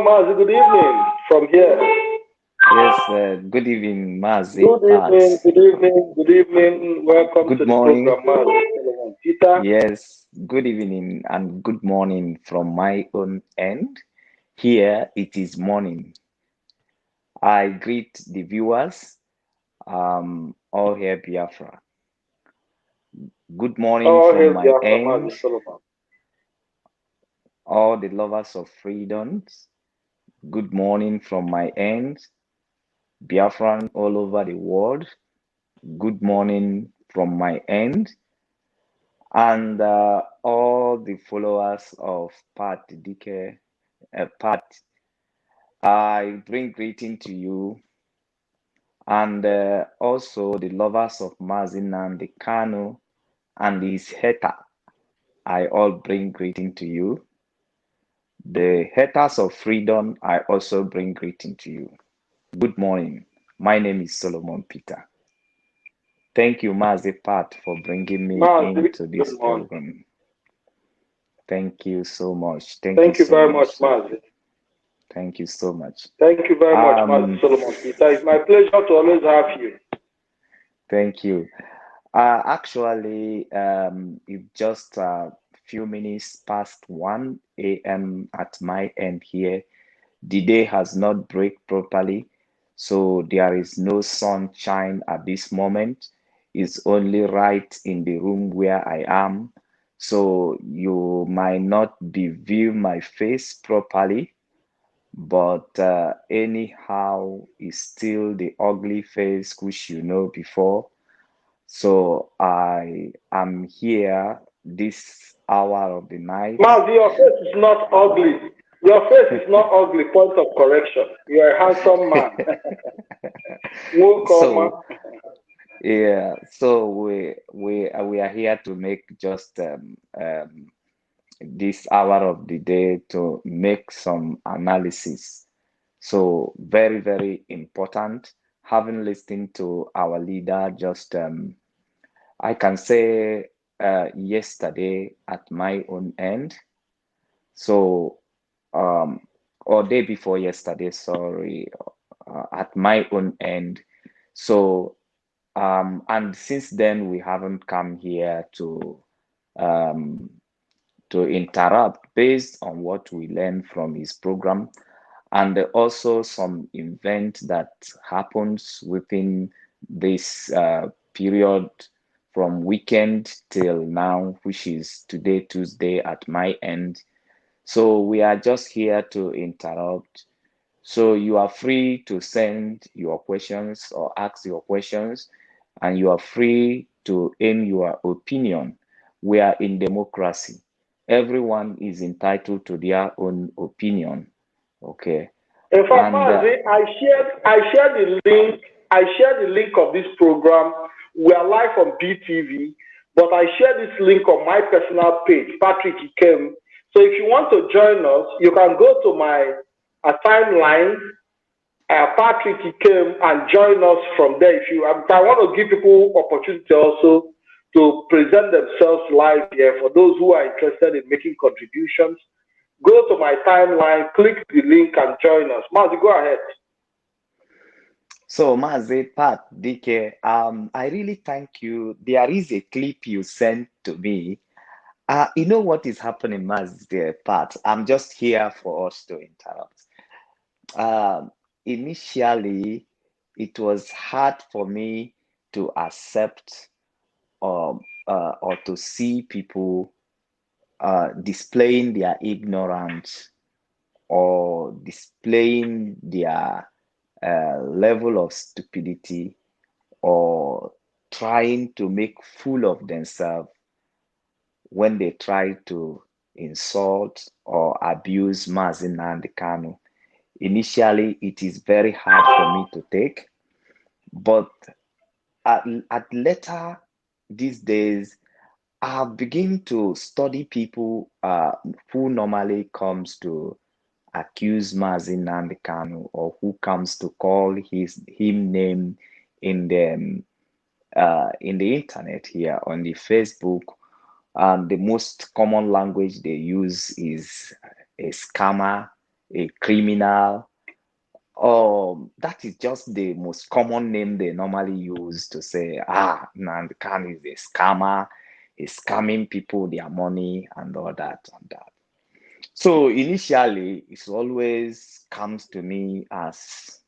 Hello, Mazi. Good evening from here. Yes, good evening, Mazi Good Pat. evening. Good evening. Good evening. Welcome to Good the program, morning. Mazi. Solomon Peter. Yes, good evening and good morning from my own end. Here it is morning. I greet the viewers, all here Biafra. Good morning Oh, from hail my Biafra, Mazi end, Solomon. all the lovers of freedoms. Good morning from my end, Biafran all over the world. Good morning from my end. And all the followers of Pat DK, Pat, I bring greeting to you, and also the lovers of Mazinan, the Kanu, and his hater. I all bring greeting to you. The haters of freedom, I also bring greeting to you. Good morning. My name is Solomon Peter. Thank you, Mazi Pat, for bringing me Mazi, into good this morning. program. Thank you so much. Thank you Thank you so very much, much. Mazi. Thank you so much. Thank you very much, Mazi Um, Solomon Peter. It's my pleasure to always have you. Thank you. Actually, it's just a few minutes past 1 a.m. at my end here. The day has not break properly, so there is no sunshine at this moment. It's only right in the room where I am, so you might not be view my face properly, but anyhow, it's still the ugly face which you know before. So I am here this hour of the night. Mazi, your face is not ugly. Your face is not ugly. Point of correction. You're a handsome man. So Welcome. yeah, so we are here to make just this hour of the day to make some analysis. So very, very important. Having listened to our leader just I can say yesterday at my own end. So, or day before yesterday, sorry, at my own end. So, and since then we haven't come here um, to interrupt based on what we learned from his program, and also some event that happens within this period from weekend till now, which is today, Tuesday, at my end. So we are just here to interrupt. So you are free to send your questions or ask your questions, and you are free to aim your opinion. We are in democracy. Everyone is entitled to their own opinion. Okay. In fact, And Mazi, I shared the link. I shared the link of this program. We are live on BTV, but I shared this link on my personal page, Patrick Ikem. So if you want to join us, you can go to my timeline, Patrick Ikem, and join us from there. If I want to give people opportunity also to present themselves live here for those who are interested in making contributions. Go to my timeline, click the link, and join us. Mazi, go ahead. so, Mazi, Pat, DK, I really thank you. There is a clip you sent to me. You know what is happening, Mazi, Pat? I'm just here for us to interrupt. Initially, it was hard for me to accept or to see people displaying their ignorance or displaying their level of stupidity or trying to make fool of themselves when they try to insult or abuse Mazin Kanu. Initially, it is very hard for me to take, but at later these days, I've begun to study people who normally comes to accuse Mazin Kanu or who comes to call him name in the internet here on the Facebook. And the most common language they use is a scammer, a criminal, or that is just the most common name they normally use to say, Nnamdi Kanu is a scammer, he's scamming people their money and all that and that. So initially, it always comes to me as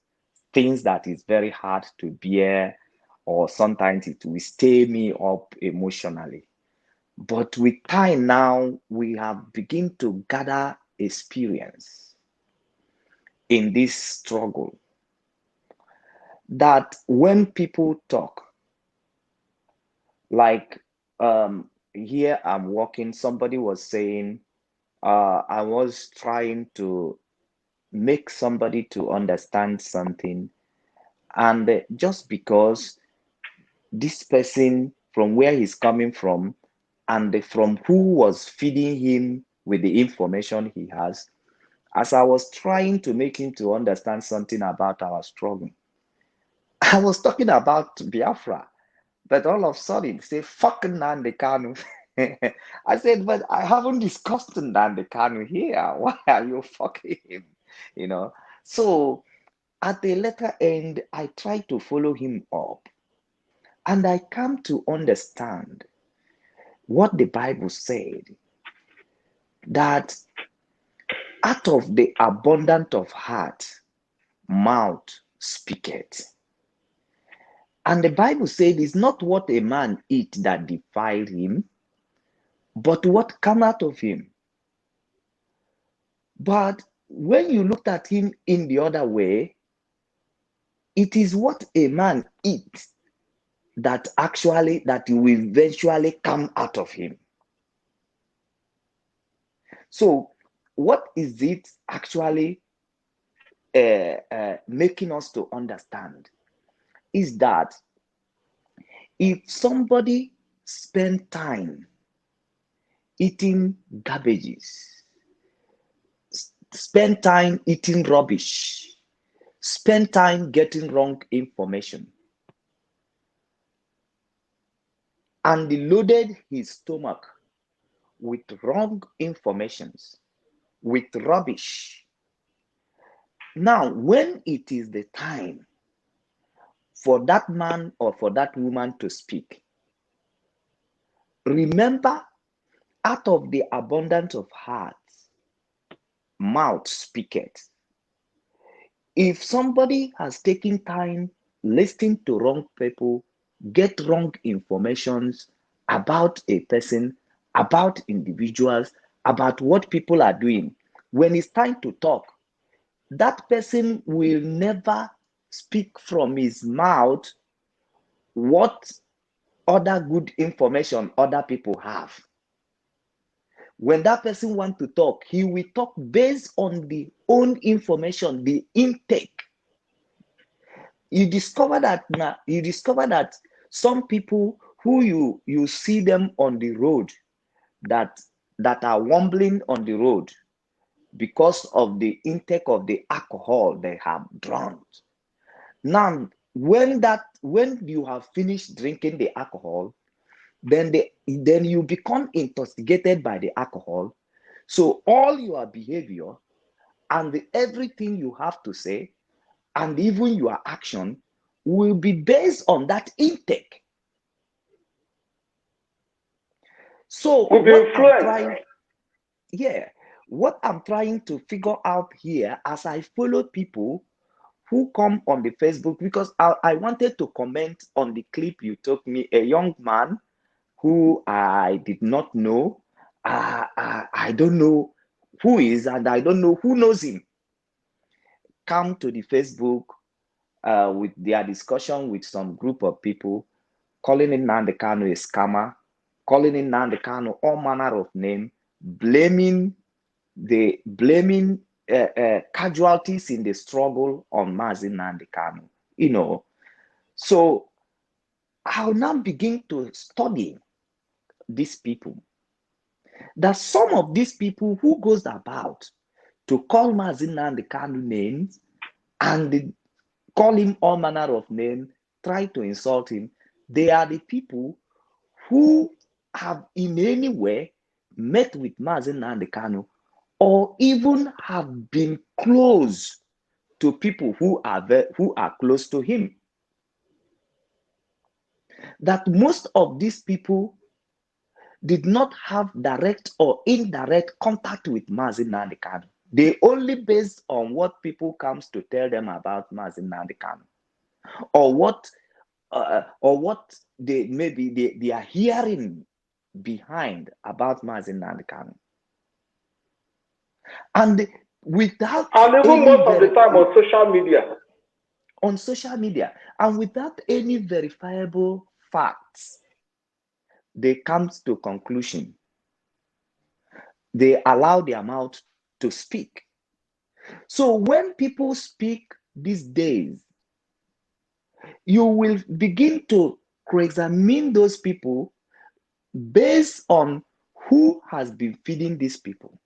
things that is very hard to bear, or sometimes it will stay me up emotionally. But with time now, we have begun to gather experience in this struggle, that when people talk, like here I'm walking, somebody was saying, I was trying to make somebody to understand something, and just because this person, from where he's coming from and from who was feeding him with the information he has, as I was trying to make him to understand something about our struggle, I was talking about Biafra, but all of a sudden say fucking Nnamdi Kanu. I said, but I haven't discussed Nnamdi Kanu here. Why are you fucking him? You know. So at the later end, I tried to follow him up, and I come to understand what the Bible said, that out of the abundance of heart, mouth speaketh. And the Bible said it's not what a man eat that defiled him, but what come out of him. But when you looked at him in the other way, it is what a man eats that will eventually come out of him. So what is it actually making us to understand is that if somebody spend time eating garbages, spend time eating rubbish, spend time getting wrong information, and loaded his stomach with wrong informations, with rubbish. Now, when it is the time for that man or for that woman to speak, remember, out of the abundance of heart, mouth speaketh. If somebody has taken time listening to wrong people, get wrong informations about a person, about individuals, about what people are doing, when it's time to talk, that person will never speak from his mouth what other good information other people have. When that person wants to talk, he will talk based on the own information, the intake. You discover that some people who you see them on the road that are wobbling on the road because of the intake of the alcohol they have drunk. Now, when you have finished drinking the alcohol, then you become intoxicated by the alcohol. So all your behavior and everything you have to say, and even your action, will be based on that intake. So what I'm trying to figure out here as I follow people who come on the Facebook, because I wanted to comment on the clip you took me, a young man who I did not know. I don't know who is, and I don't know who knows him. Come to the Facebook with their discussion with some group of people, calling in Nnamdi Kanu a scammer, calling in Nnamdi Kanu all manner of name, blaming casualties in the struggle on Mazi Nnamdi Kanu. You know, so I'll now begin to study these people. That some of these people who goes about to call Mazi Nnamdi Kanu names and call him all manner of names, try to insult him, they are the people who have in any way met with Mazi Nnamdi Kanu or even have been close to people who are close to him. That most of these people did not have direct or indirect contact with Mazi Nnamdi Kanu. They only based on what people comes to tell them about Mazi Nnamdi Kanu, or what they maybe they are hearing behind about Mazi Nnamdi Kanu. And without and even most of the time on social media. On social media, and without any verifiable facts, they come to conclusion. They allow their mouth to speak. So when people speak these days, you will begin to examine those people based on who has been feeding these people.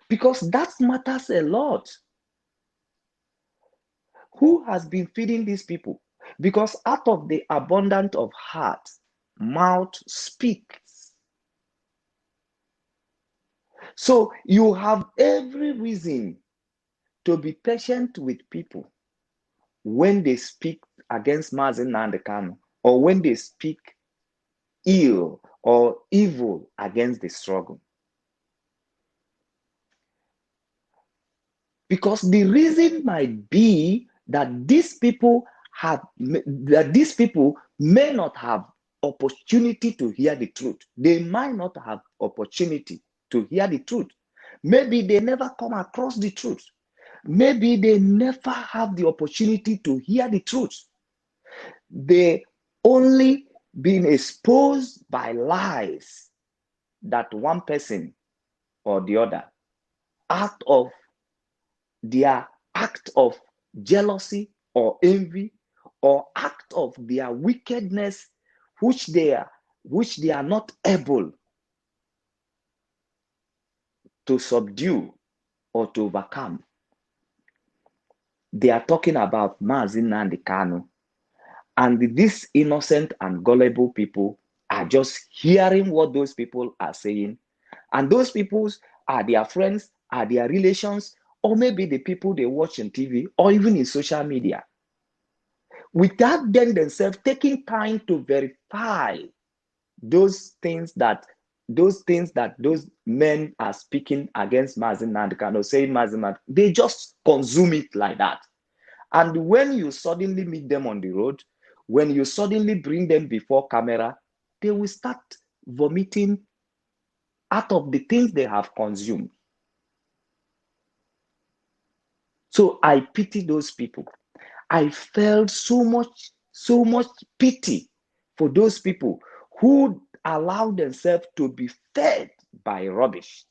Because that matters a lot. Who has been feeding these people? Because out of the abundance of heart, mouth speaks. So you have every reason to be patient with people when they speak against Mazi Nnamdi Kanu, or when they speak ill or evil against the struggle. Because the reason might be that these people may not have opportunity to hear the truth. They might not have opportunity to hear the truth. Maybe they never come across the truth. Maybe they never have the opportunity to hear the truth. They only been exposed by lies that one person or the other, out of their act of jealousy or envy, or act of their wickedness, which they are not able to subdue or to overcome. They are talking about Mazi Nnamdi Kanu, and these innocent and gullible people are just hearing what those people are saying, and those people are their friends, are their relations, or maybe the people they watch on TV or even in social media, without them themselves taking time to verify those things that those men are speaking against Mazi Nnamdi Kanu, saying Mazi Nnamdi, they just consume it like that. And when you suddenly meet them on the road, when you suddenly bring them before camera, they will start vomiting out of the things they have consumed. So I pity those people. I felt so much pity for those people who allow themselves to be fed by rubbish,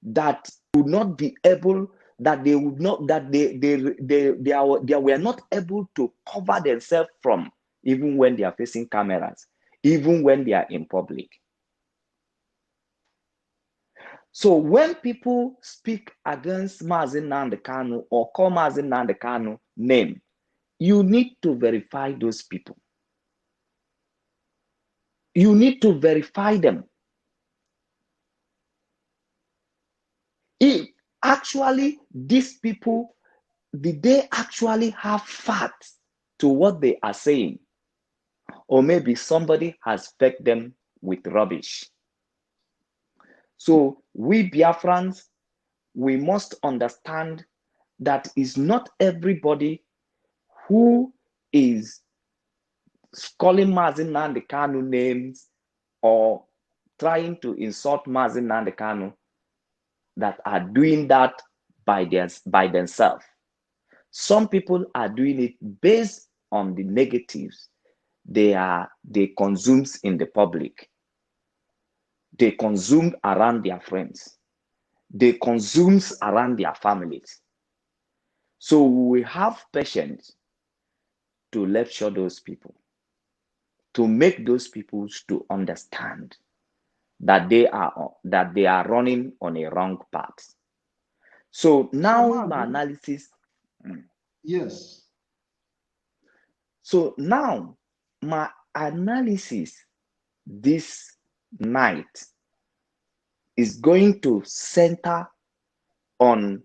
that would not be able, that they would not, that they were not able to cover themselves from, even when they are facing cameras, even when they are in public. So when people speak against Mazi Nnamdi Kanu or call Mazi Nnamdi Kanu name, you need to verify those people. You need to verify them. If actually these people, did they actually have facts to what they are saying? Or maybe somebody has fed them with rubbish. So we Biafrans, we must understand that it's not everybody who is calling Mazi Nnamdi Kanu names or trying to insult Mazi Nnamdi Kanu that are doing that by themselves. Some people are doing it based on the negatives they consume in the public. They consume around their friends. They consume around their families. So we have patience to lecture those people, to make those people to understand that they are running on a wrong path. So now my analysis. Yes. So now my analysis this night is going to center on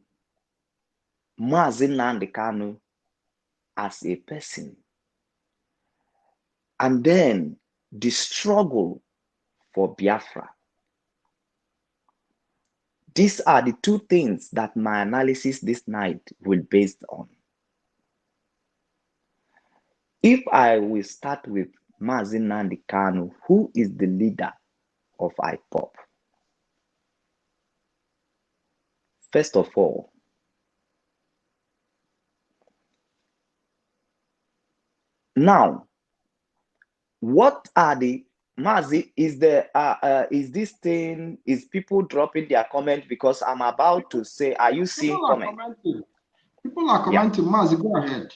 Mazi Nnamdi Kanu as a person, and then the struggle for Biafra. These are the two things that my analysis this night will be based on. If I will start with Mazi Nnamdi Kanu, who is the leader of IPOB? First of all, now, what are the Mazi? Is this thing? Is people dropping their comment because I'm about to say? Are you seeing comments? People are commenting. Yeah. Mazi, go ahead.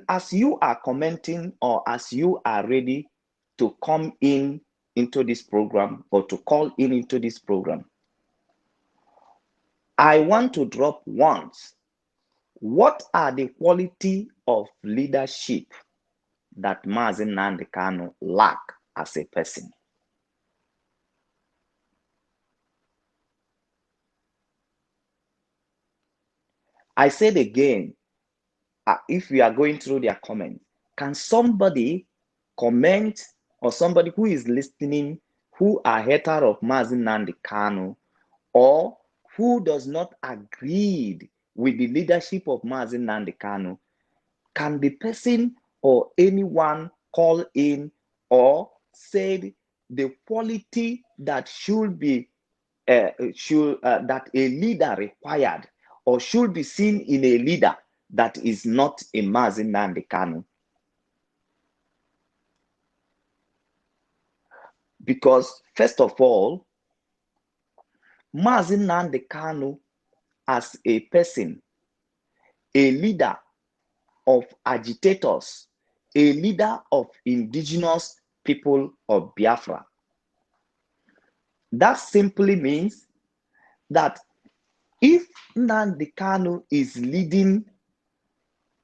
As you are commenting, or as you are ready to come into this program, or to call into this program, I want to drop once. What are the quality of leadership that Mazi Nnamdi Kanu lack as a person? I said again, if we are going through their comments, can somebody comment, or somebody who is listening, who are hater of Mazi Nnamdi Kanu, or who does not agree with the leadership of Mazi Nnamdi Kanu, can the person or anyone call in or say the quality that should be that a leader required, or should be seen in a leader that is not a Mazi Nnamdi Kanu? Because first of all, Mazi Nnamdi Kanu as a person, a leader of agitators, a leader of indigenous people of Biafra. That simply means that if Nnamdi Kanu is leading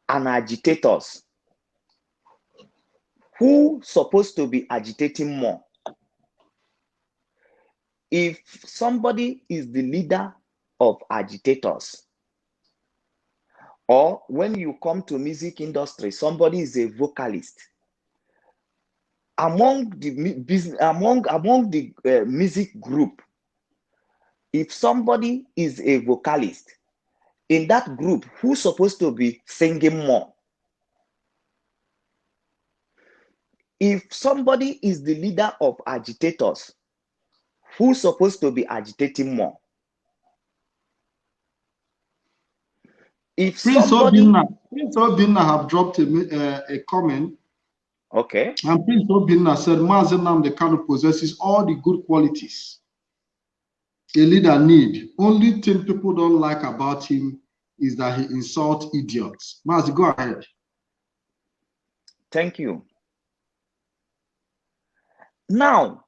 an agitators, who supposed to be agitating more? If somebody is the leader of agitators, or when you come to music industry, somebody is a vocalist, among the music group, if somebody is a vocalist in that group, who's supposed to be singing more? If somebody is the leader of agitators, who's supposed to be agitating more? If Prince somebody... Obinna have dropped a comment. Okay. And Prince Obinna said, Mazi Nnamdi Kanu possesses all the good qualities a leader need. Only thing people don't like about him is that he insults idiots. Mazi, go ahead. Thank you. Now,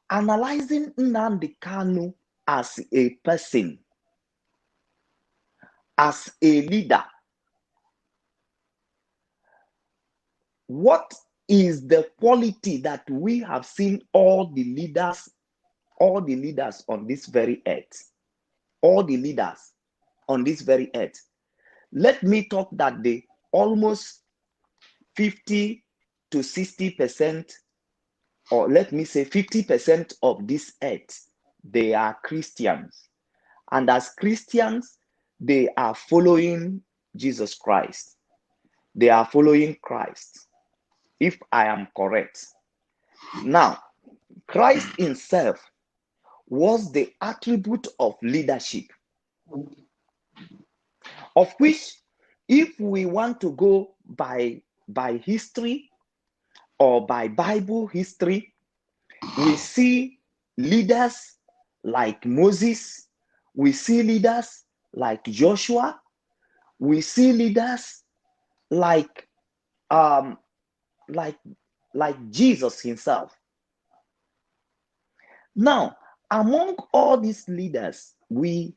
analyzing Nnamdi Kanu as a person, as a leader, what is the quality that we have seen all the leaders on this very earth, all the leaders on this very earth? Let me talk that the almost 50 to 60%, or let me say 50% of this earth, they are Christians. And as Christians, they are following Jesus Christ. They are following Christ, if I am correct. Now, Christ himself was the attribute of leadership, of which, if we want to go by history or by Bible history, we see leaders like Moses, we see leaders like Joshua, we see leaders like Jesus himself. Now, among all these leaders, we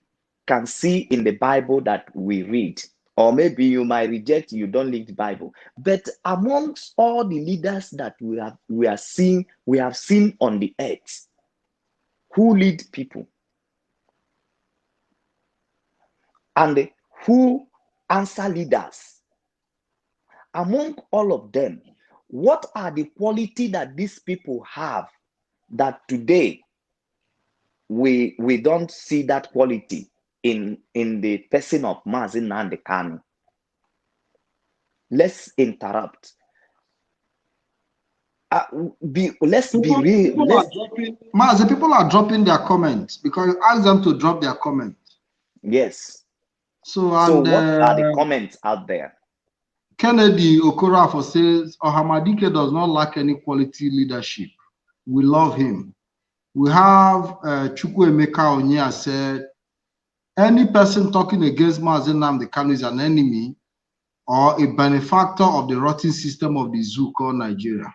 can see in the Bible that we read, or maybe you might reject, you don't read the Bible, but amongst all the leaders that we have seen on the earth, who lead people and who answer leaders. Among all of them, what are the quality that these people have that today we don't see that quality in the person of Mazi Nnamdi Kanu? Let's interrupt. Let's be real. Mazi, people are dropping their comments because ask them to drop their comments. Yes. So what are the comments out there? Kennedy Okorafo says, Ohamadike does not lack any quality leadership. We love him. We have Chukwuemeka Onyea said, any person talking against Mazi Nnamdi Kanu is an enemy or a benefactor of the rotten system of the zoo called Nigeria.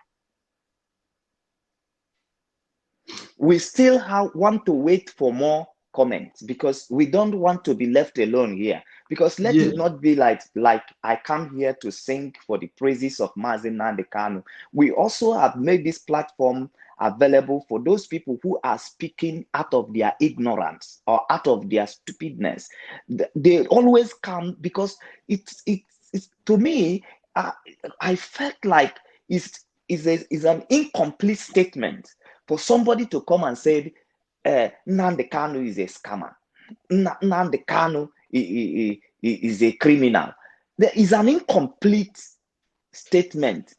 We still want to wait for more comments because we don't want to be left alone here. Because let it not be like I come here to sing for the praises of Mazi Nnamdi Kanu. We also have made this platform available for those people who are speaking out of their ignorance or out of their stupidness. They always come because it's to me, I felt like it's an incomplete statement for somebody to come and say, Nnamdi Kanu is a scammer. Nnamdi Kanu is a criminal. There is an incomplete statement.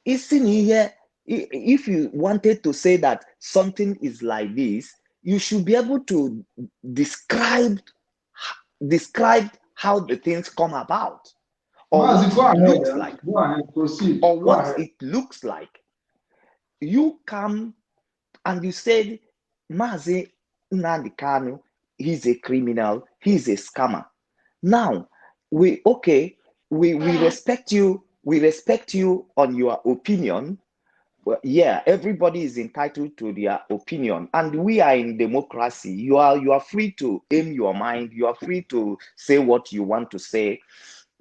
Isn't here? If you wanted to say that something is like this, you should be able to describe how the things come about, or what it looks like, or what it looks like. You come and you said, Mazi Nnamdi Kanu, he's a criminal, he's a scammer. Now, we respect you. We respect you on your opinion. Well, yeah, everybody is entitled to their opinion, and we are in democracy. You are free to aim your mind. You are free to say what you want to say.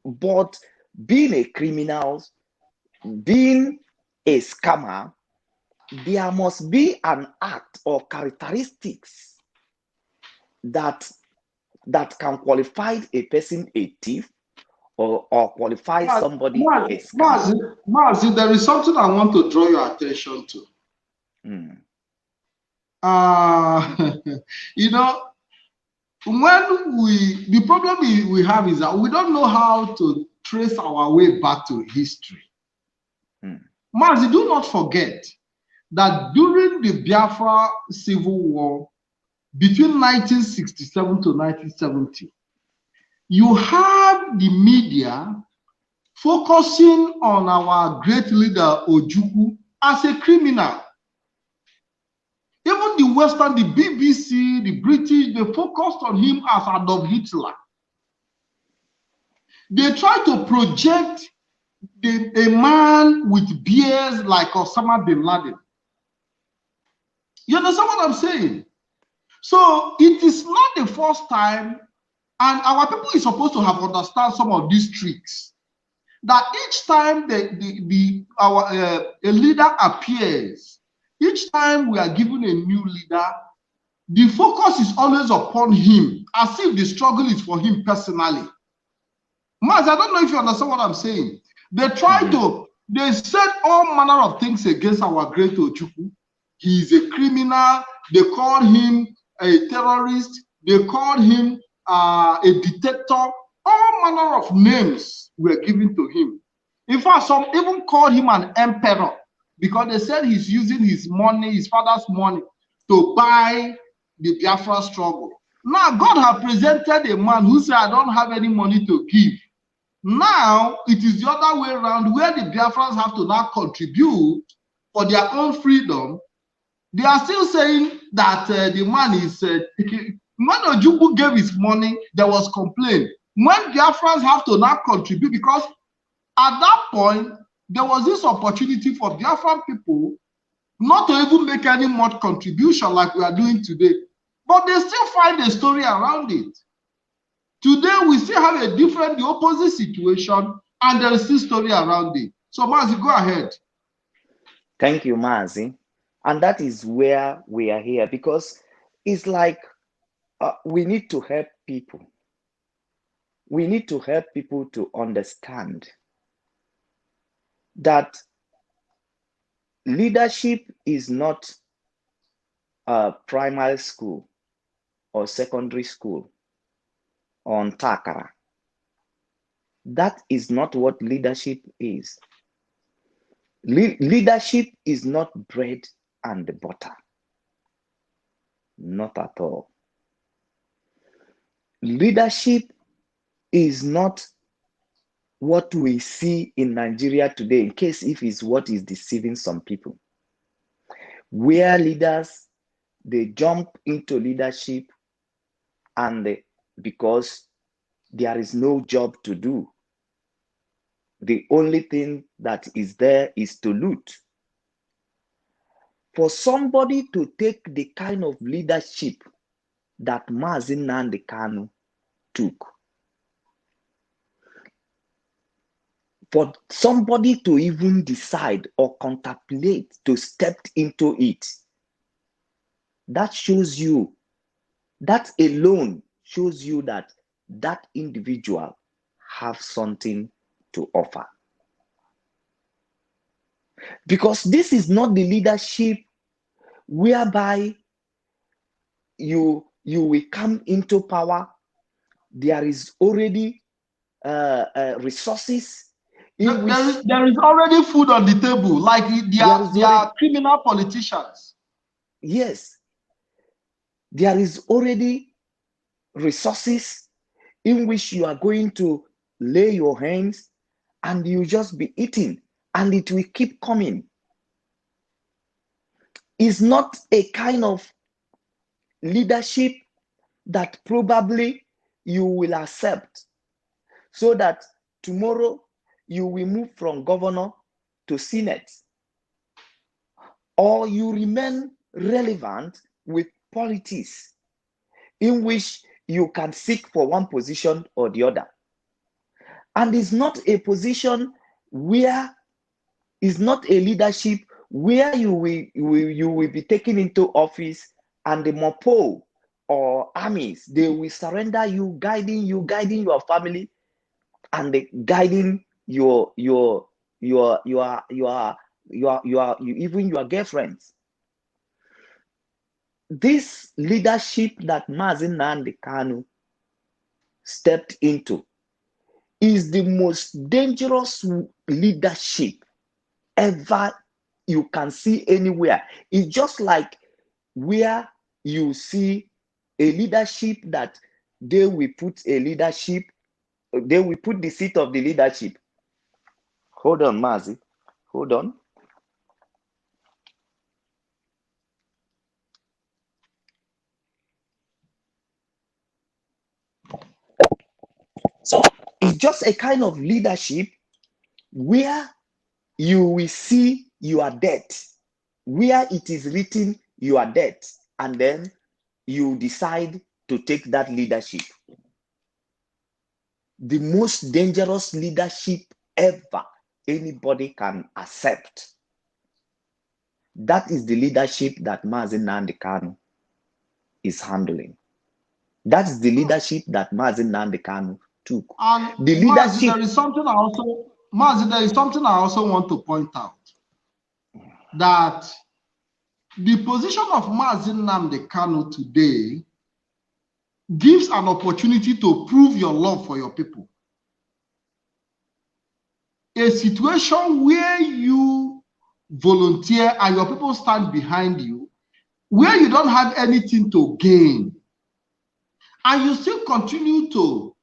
But being a criminal, being a scammer, there must be an act or characteristics that can qualify a person a thief or qualify somebody a scammer. Mazi, there is something I want to draw your attention to. You know, the problem we have is that we don't know how to trace our way back to history. Mazi, do not forget that during the Biafra Civil War between 1967 to 1970, you have the media focusing on our great leader Ojukwu as a criminal. Even the Western, the BBC, the British, they focused on him as Adolf Hitler. They try to project a man with beards like Osama bin Laden. You understand what I'm saying? So it is not the first time, and our people is supposed to have understand some of these tricks. That each time a leader appears, each time we are given a new leader, the focus is always upon him, as if the struggle is for him personally. Maz, I don't know if you understand what I'm saying. They try they said all manner of things against our great Ojukwu. He is a criminal. They called him a terrorist. They called him a dictator. All manner of names were given to him. In fact, some even called him an emperor because they said he's using his money, his father's money, to buy the Biafra struggle. Now, God has presented a man who said, I don't have any money to give. Now, it is the other way around, where the Biafrans have to now contribute for their own freedom. They are still saying that the man is, when Ojukwu gave his money, there was complaint. When Biafrans have to now contribute, because at that point, there was this opportunity for Biafran people not to even make any much contribution like we are doing today. But they still find a story around it. Today, we still have the opposite situation, and there is still story around it. So, Mazi, go ahead. Thank you, Mazi. And that is where we are here, because it's like we need to help people. We need to help people to understand that leadership is not primary school or secondary school on Takara. That is not what leadership is. Leadership is not bread and butter. Not at all. Leadership is not what we see in Nigeria today, in case if it's what is deceiving some people, where leaders, they jump into leadership and because there is no job to do, the only thing that is there is to loot. For somebody to take the kind of leadership that Mazi Nnamdi Kanu took, for somebody to even decide or contemplate to step into it, that shows you, that alone shows you that that individual have something to offer. Because this is not the leadership whereby you will come into power. There is already resources. There is already food on the table, like they are criminal politicians. Yes, there is already resources in which you are going to lay your hands and you just be eating, and it will keep coming. It's not a kind of leadership that probably you will accept, so that tomorrow you will move from governor to senate, or you remain relevant with politics in which you can seek for one position or the other. And it's not a position where, it's not a leadership where you will be taken into office and the Mopo or armies, they will surrender you, guiding your family, and guiding your even your girlfriends. This leadership that Mazi Nnamdi Kanu stepped into is the most dangerous leadership ever you can see anywhere. It's just like where you see a leadership that they will put the seat of the leadership. Hold on, Mazi. Hold on. So it's just a kind of leadership where you will see your debt, where it is written your debt, and then you decide to take that leadership. The most dangerous leadership ever anybody can accept. That is the leadership that Mazi Nnamdi Kanu is handling. That's the leadership that Mazi Nnamdi Kanu took. And the leadership. Mazi, there is something I also want to point out, that the position of Mazi Nnamdi Kanu today gives an opportunity to prove your love for your people. A situation where you volunteer and your people stand behind you, where you don't have anything to gain, and you still continue to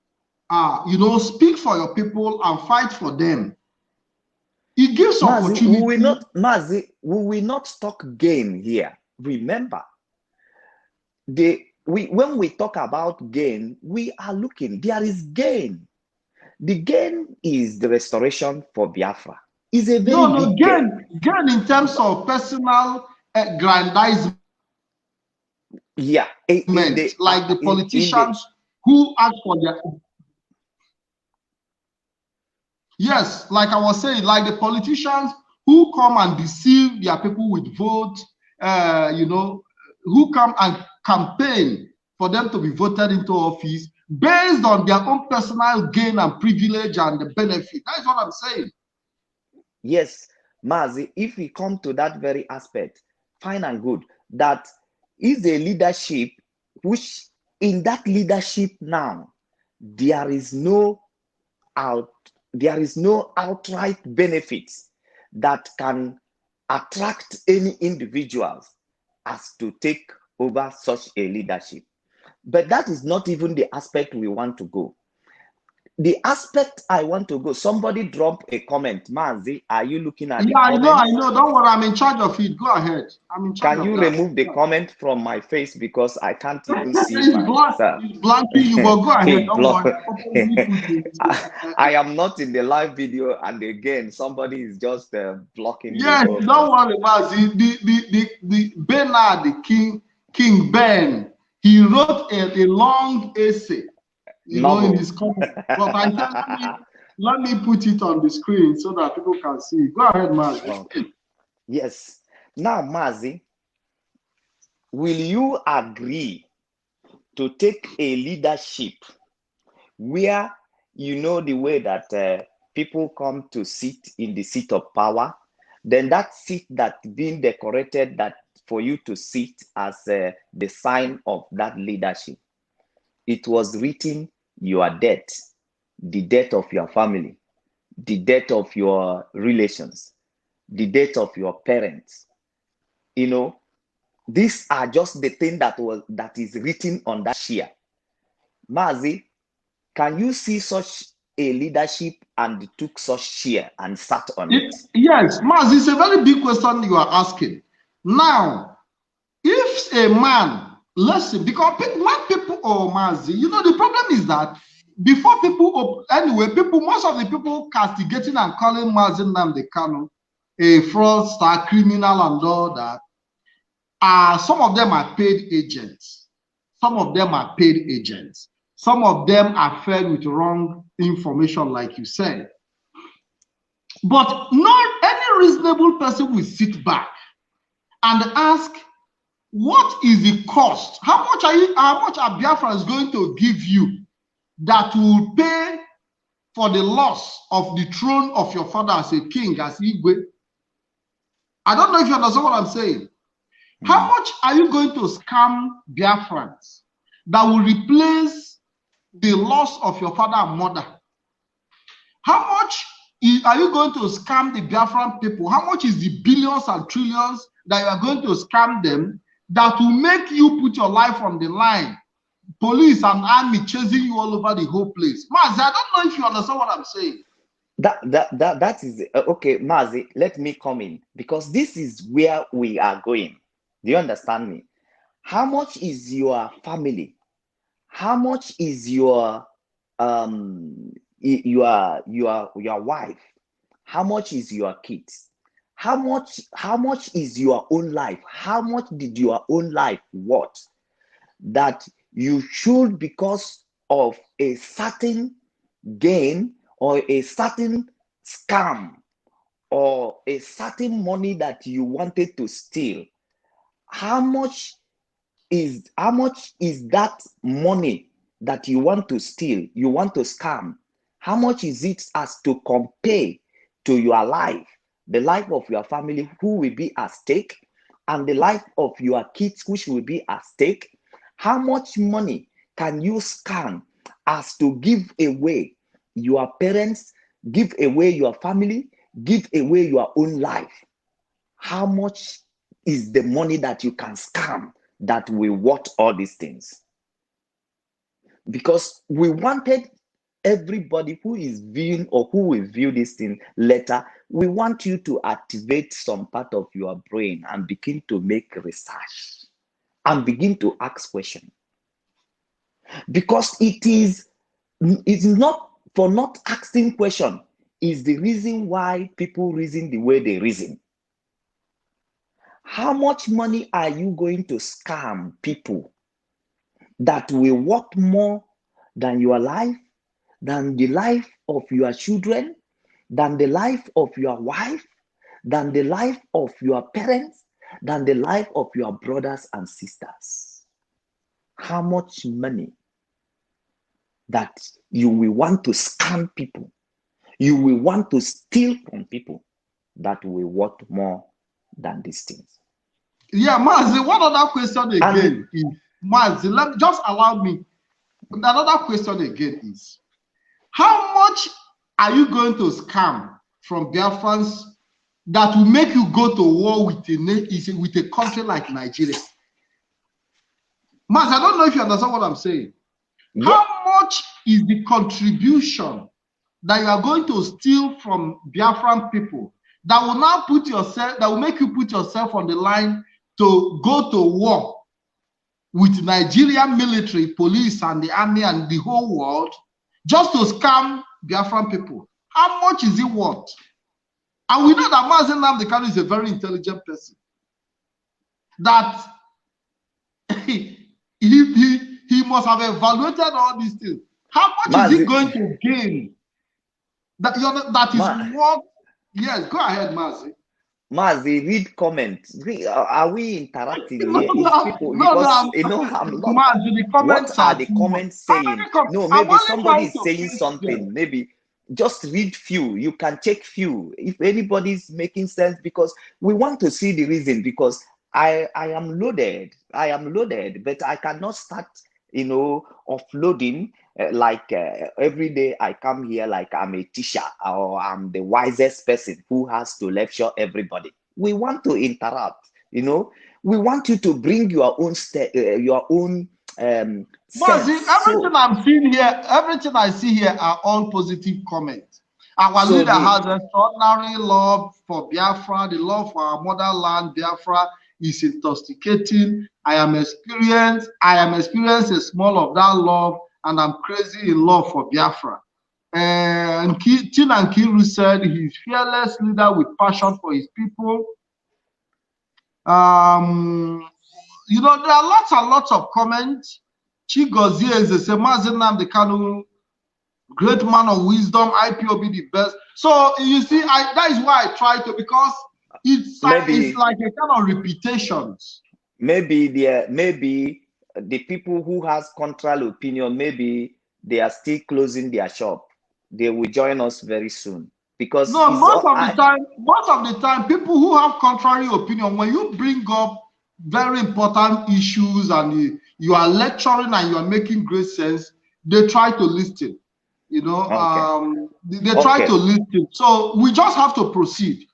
speak for your people and fight for them. It gives opportunity. We will not talk gain here. Remember, when we talk about gain, we are looking, there is gain. The gain is the restoration for Biafra. It's a very big gain. Gain in terms of personal aggrandizement. Yeah. Like the politicians who ask for their... Yes, like I was saying, like the politicians who come and deceive their people with votes, you know, who come and campaign for them to be voted into office based on their own personal gain and privilege and the benefit. That is what I'm saying. Yes, Mazi, if we come to that very aspect, fine and good, that is a leadership which in that leadership now, there is no outright benefits that can attract any individuals as to take over such a leadership. But that is not even the aspect we want to go. The aspect I want to go, somebody drop a comment. Mazi, are you looking at the comment? I know. Don't worry, I'm in charge of it. Go ahead. I'm in charge Can you of that. remove the comment from my face because I can't even see myself? It's blanking you, but go ahead. Don't worry. I am not in the live video, and again, somebody is just blocking. Yes, don't worry, Mazi. The Bernard, the King Ben, he wrote a long essay, you know, in his comment. But I said, let me put it on the screen so that people can see. Go ahead, Mazi. Okay. Yes. Now, Mazi, will you agree to take a leadership where you know the way that people come to sit in the seat of power, then that seat that being decorated that for you to sit as the sign of that leadership, it was written your death, the death of your family, the death of your relations, the death of your parents. You know, these are just the thing that is written on that chair. Mazi, can you see such a leadership and took such chair and sat on it? Yes, Mazi, it's a very big question you are asking. Now, if a man, let's see, because when people, Mazi, you know, the problem is that before people, most of the people castigating and calling Mazi Nnamdi Kanu a fraudster, criminal, and all that, some of them are paid agents. Some of them are paid agents. Some of them are fed with wrong information, like you said. But not any reasonable person will sit back and ask, what is the cost? How much are Biafrans going to give you that will pay for the loss of the throne of your father as a king, as Igwe? I don't know if you understand what I'm saying. How much are you going to scam Biafrans that will replace the loss of your father and mother? How much are you going to scam the Biafran people? How much is the billions and trillions that you are going to scam them that will make you put your life on the line? Police and army chasing you all over the whole place. Mazi, I don't know if you understand what I'm saying. That is okay, Mazi. Let me come in because this is where we are going. Do you understand me? How much is your family? How much is your wife? How much is your kids? How much is your own life? How much did your own life worth that you should, because of a certain gain or a certain scam or a certain money that you wanted to steal, how much is that money that you want to steal, you want to scam? How much is it as to compare to your life, the life of your family who will be at stake, and the life of your kids which will be at stake? How much money can you scam as to give away your parents, give away your family, give away your own life? How much is the money that you can scam that will worth all these things? Because we wanted everybody who is viewing or who will view this thing later, we want you to activate some part of your brain and begin to make research and begin to ask questions. Because it's not for not asking question is the reason why people reason the way they reason. How much money are you going to scam people that will worth more than your life, than the life of your children, than the life of your wife, than the life of your parents, than the life of your brothers and sisters? How much money that you will want to scam people, you will want to steal from people, that will worth more than these things? Yeah, Mazi, one other question again is, Mazi, just allow me. Another question again is, how much are you going to scam from Biafrans that will make you go to war with a country like Nigeria? Mazi, I don't know if you understand what I'm saying. Yeah. How much is the contribution that you are going to steal from Biafran people that will now make you put yourself on the line to go to war with Nigerian military, police, and the army and the whole world just to scam Biafran people? How much is it worth? And we know that Mazi Nnamdi Kanu is a very intelligent person. That he must have evaluated all these things. How much Mazi, is he going to gain? That is what? Yes, go ahead, Mazi. Mazi, read comments. Are we interacting here? People, because you know, I'm not. Mazi, the comments what are the comments saying? No, maybe somebody is saying something. Them. Maybe just read few. You can check few if anybody's making sense, because we want to see the reason. Because I am loaded. I am loaded, but I cannot start, offloading. Every day I come here like I'm a teacher or I'm the wisest person who has to lecture everybody. We want to interrupt, we want you to bring your own everything I'm seeing here, everything I see here are all positive comments. Our leader has extraordinary love for Biafra. The love for our motherland, Biafra, is intoxicating. I am experienced a small of that love, and I'm crazy in love for Biafra. And Chinan Kiru said he's fearless leader with passion for his people. There are lots and lots of comments. Chigozie is a Mazi Nnamdi Kanu, great man of wisdom, IPOB the best. So you see, that is why I try to, because it's like a kind of repetitions. Maybe the people who has contrary opinion, maybe they are still closing their shop. They will join us very soon, because most of the time, people who have contrary opinion, when you bring up very important issues and you are lecturing and you are making great sense, they try to listen. They try to listen. So we just have to proceed.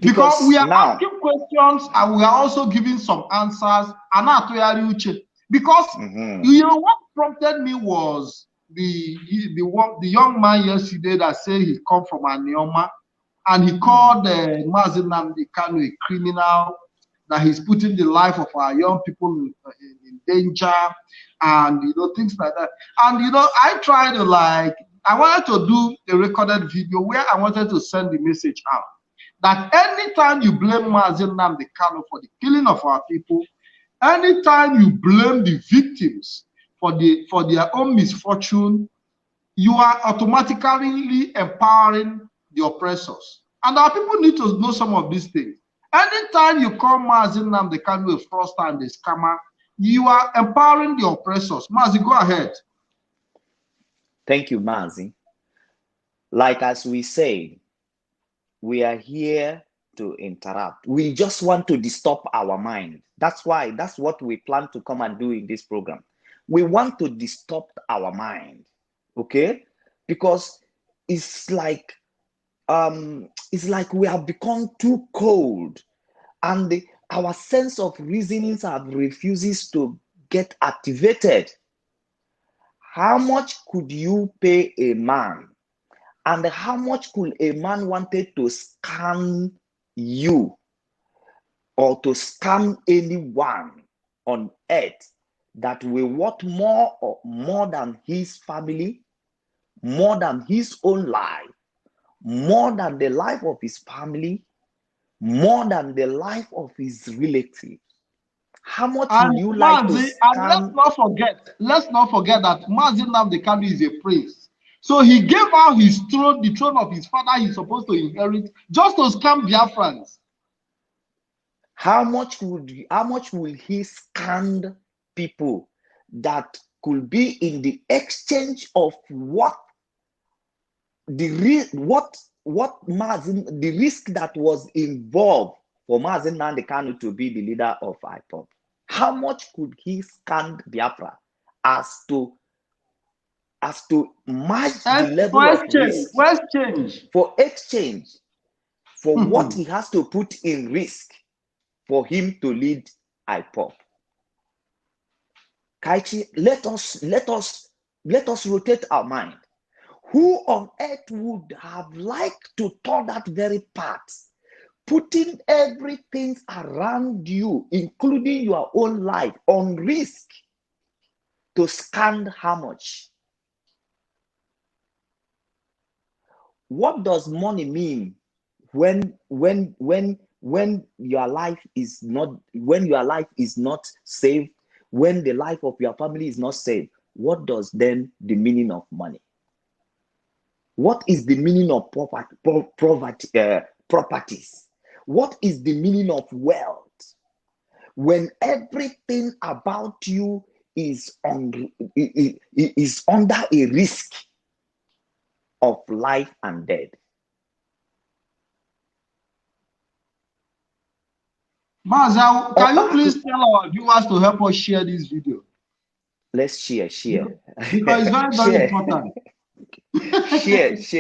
Because we are asking questions and we are also giving some answers. Because what prompted me was the young man yesterday that said he come from Anioma, and he called Mazi Nnamdi Kanu a criminal, that he's putting the life of our young people in danger, and things like that. And I wanted to do a recorded video where I wanted to send the message out that anytime you blame Mazi Nnamdi Kanu for the killing of our people, anytime you blame the victims for their own misfortune, you are automatically empowering the oppressors. And our people need to know some of these things. Anytime you call Mazi Nnamdi Kanu a fraudster and a scammer, you are empowering the oppressors. Mazi, go ahead. Thank you, Mazi. Like as we say, we are here to interrupt. We just want to disturb our mind. That's what we plan to come and do in this program. We want to disturb our mind, okay? Because it's like we have become too cold, and our sense of reasonings refuses to get activated. How much could you pay a man? And how much could a man wanted to scam you or to scam anyone on earth that will worth more than his family, more than his own life, more than the life of his family, more than the life of his relatives? How much would you like to scam? And let's not forget that Mazi Nnamdi Kanu is a prince. So he gave out his throne, the throne of his father he's supposed to inherit, just to scam Biafrans. How much will he scam people that could be in the exchange of what the risk that was involved for Mazi Nnamdi Kanu to be the leader of IPOB? How much could he scam Biafra as to match the level of risk for exchange for what he has to put in risk for him to lead IPOB? Kaichi, let us rotate our mind. Who on earth would have liked to turn that very path, putting everything around you, including your own life, on risk to scam how much? What does money mean when your life is not safe, when the life of your family is not safe? What does then the meaning of money? What is the meaning of properties? What is the meaning of wealth when everything about you is under a risk of life and death? Maza, can you please tell our viewers to help us share this video? Let's share. Because it's very, very important. share. Please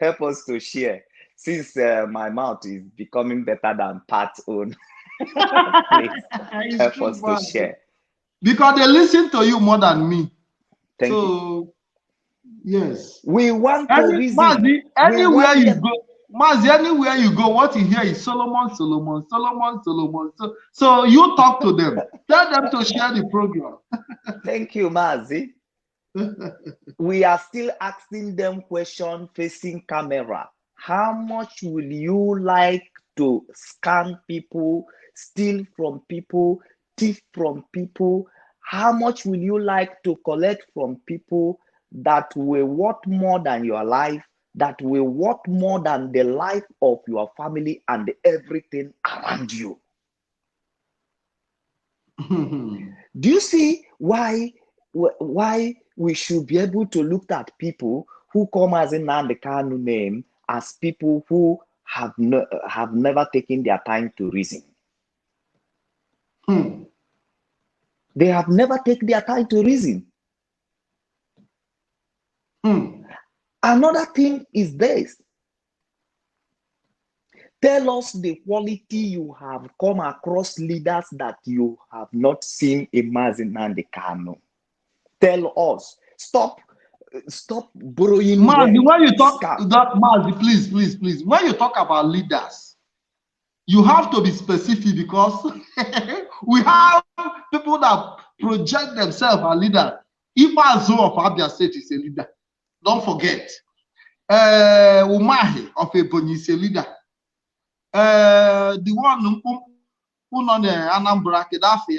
help us to share. Since my mouth is becoming better than Pat's own, please help us to share. Because they listen to you more than me. Thank you. Yes. We want to reason. Mazi, anywhere you go, what you hear is Solomon. So you talk to them. Tell them to share the program. Thank you, Mazi. We are still asking them questions facing camera. How much will you like to scam people, steal from people, thief from people? How much will you like to collect from people that will worth more than your life, that will worth more than the life of your family and everything around you? Do you see why we should be able to look at people who come as in Nnamdi Kanu name as people who have never taken their time to reason? They have never taken their time to reason. Another thing is this. Tell us the quality you have come across leaders that you have not seen in Mazi Nnamdi Kanu. Tell us. Stop borrowing. Mazi, when you talk that, Mazi, please. When you talk about leaders, you have to be specific, because we have people that project themselves as leaders. Ifazo of Abia State is a leader. Don't forget. Umahi of Ebonyi is a leader. The one who on the Anambra Kedafi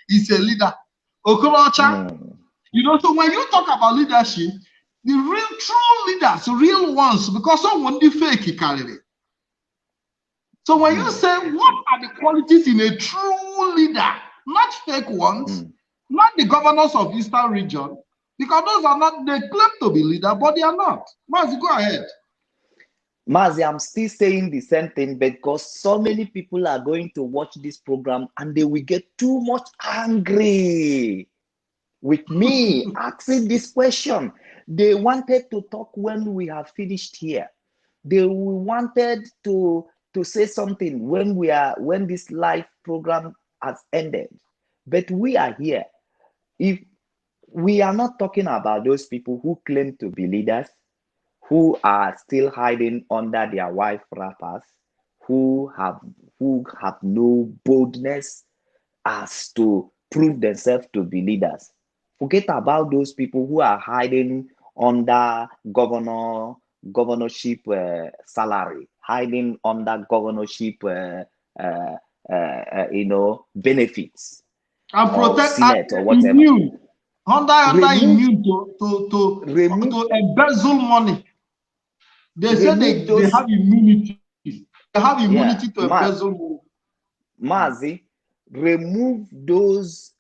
is a leader. Okorocha. You know, so when you talk about leadership, the real true leaders, real ones, because someone the fake carry it. So when you say what are the qualities in a true leader, not fake ones, not the governors of Eastern region, because those are not, they claim to be leader, but they are not. Mazi, go ahead. Mazi, I'm still saying the same thing, because so many people are going to watch this program and they will get too much angry with me asking this question. They wanted to talk when we have finished here. They wanted to say something when this live program has ended. But we are here. If we are not talking about those people who claim to be leaders, who are still hiding under their wife wrappers, who have no boldness as to prove themselves to be leaders. Forget about those people who are hiding under governorship salary, hiding under governorship benefits, and protect Senate or whatever. Immune to embezzle money. They say they have immunity. They have immunity to embezzle money. Mazi, remove those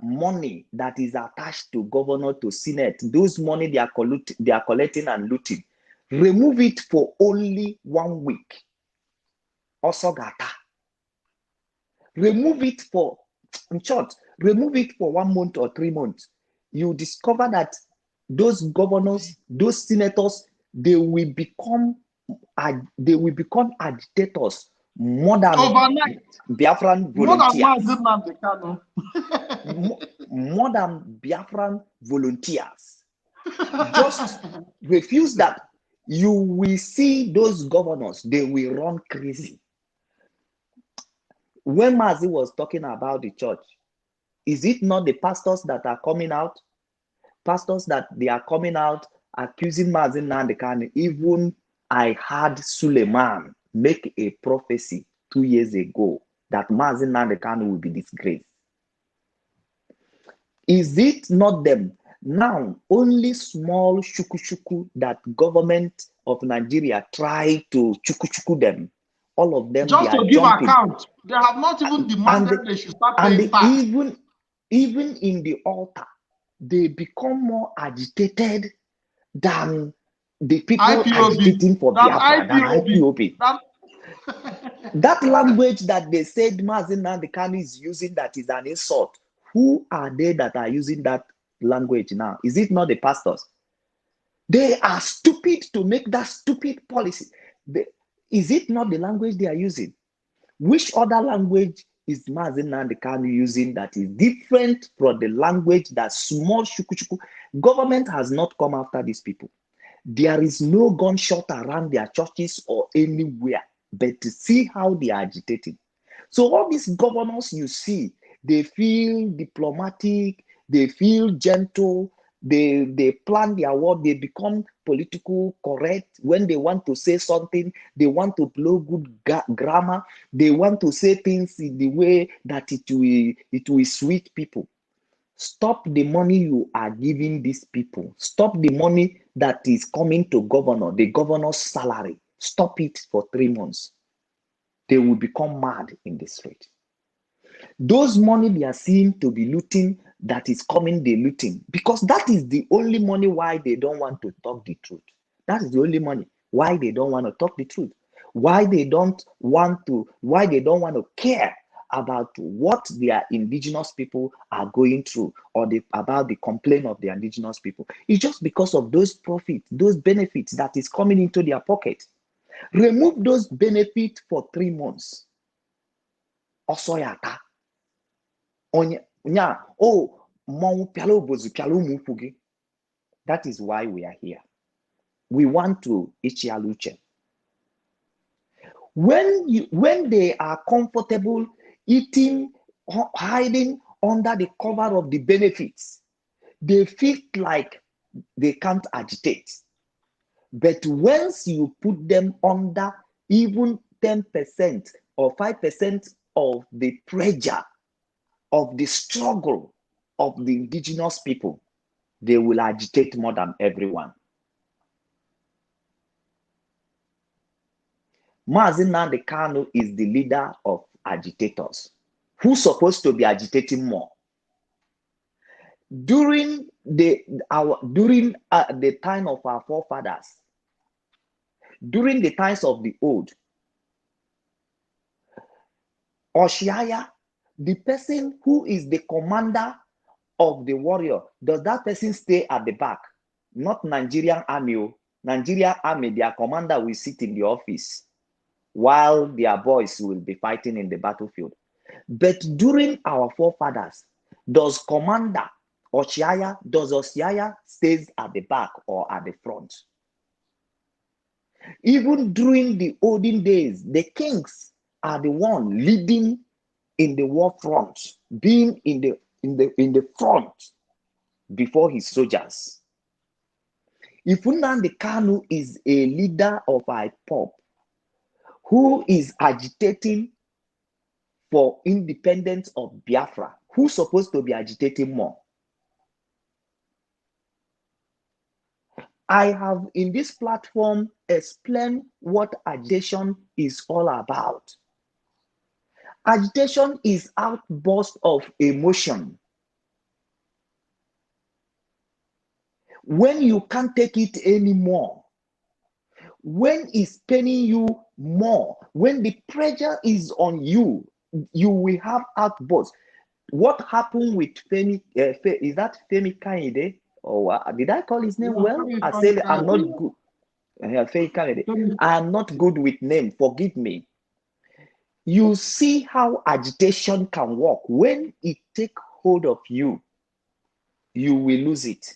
money that is attached to governor, to senate, those money they are collecting and looting. Remove it for only 1 week. Also gata. Remove it for, in short, remove it for 1 month or 3 months. You discover that those governors, those senators, they will become agitators more than overnight. Biafran volunteers. More than Biafran volunteers. Just refuse that. You will see those governors, they will run crazy. When Mazi was talking about the church, is it not the pastors that are coming out? Pastors that they are coming out accusing Mazi Nandekani. Even I heard Suleiman make a prophecy 2 years ago that Mazi Nandekani will be disgraced. Is it not them? Now, only small shuku that government of Nigeria try to chuku them. All of them, just they are to give jumping. Account. They have not even demanded they should start paying back. Even in the altar, they become more agitated than the people agitating for Biafra, than IPOB. That language that they said Mazi Nandekani is using, that is an insult. Who are they that are using that language now? Is it not the pastors? They are stupid to make that stupid policy. Is it not the language they are using? Which other language is Mazi Nandekani using that is different from the language that small shuku? Government has not come after these people. There is no gunshot around their churches or anywhere, but to see how they are agitating. So all these governors you see, they feel diplomatic, they feel gentle, they plan their work, they become political correct. When they want to say something, they want to blow good grammar, they want to say things in the way that it will sweet people. Stop the money you are giving these people. Stop the money that is coming to governor, the governor's salary. Stop it for 3 months. They will become mad in the street. Those money they are seen to be looting, that is coming, they looting, because that is the only money why they don't want to talk the truth. That is the only money why they don't want to talk the truth. Why they don't want to care about what their indigenous people are going through, or about the complaint of the indigenous people. It's just because of those profits, those benefits that is coming into their pocket. Remove those benefits for 3 months. Osoyaka. That is why we are here. We want to ichialuche. When they are comfortable eating, hiding under the cover of the benefits, they feel like they can't agitate. But once you put them under even 10% or 5% of the pressure of the struggle of the indigenous people, they will agitate more than everyone. Mazi Nandekani is the leader of agitators. Who's supposed to be agitating more? During the time of our forefathers, during the times of the old, Oshiaya, the person who is the commander of the warrior, does that person stay at the back? Not Nigerian army. Nigerian army, their commander will sit in the office while their boys will be fighting in the battlefield. But during our forefathers, does commander Oshiaya stays at the back or at the front? Even during the olden days, the kings are the one leading in the war front, being in the front before his soldiers. If Nnamdi Kanu is a leader of IPOB who is agitating for independence of Biafra, who's supposed to be agitating more? I have in this platform explained what agitation is all about. Agitation is outburst of emotion. When you can't take it anymore, when it's paining you more, when the pressure is on you, you will have outbursts. What happened with Femi? Is that Femi Kainde? Or did I call his name well? I said I'm not good. Femi Kainde. I am not good with name. Forgive me. You see how agitation can work. When it take hold of you, you will lose it.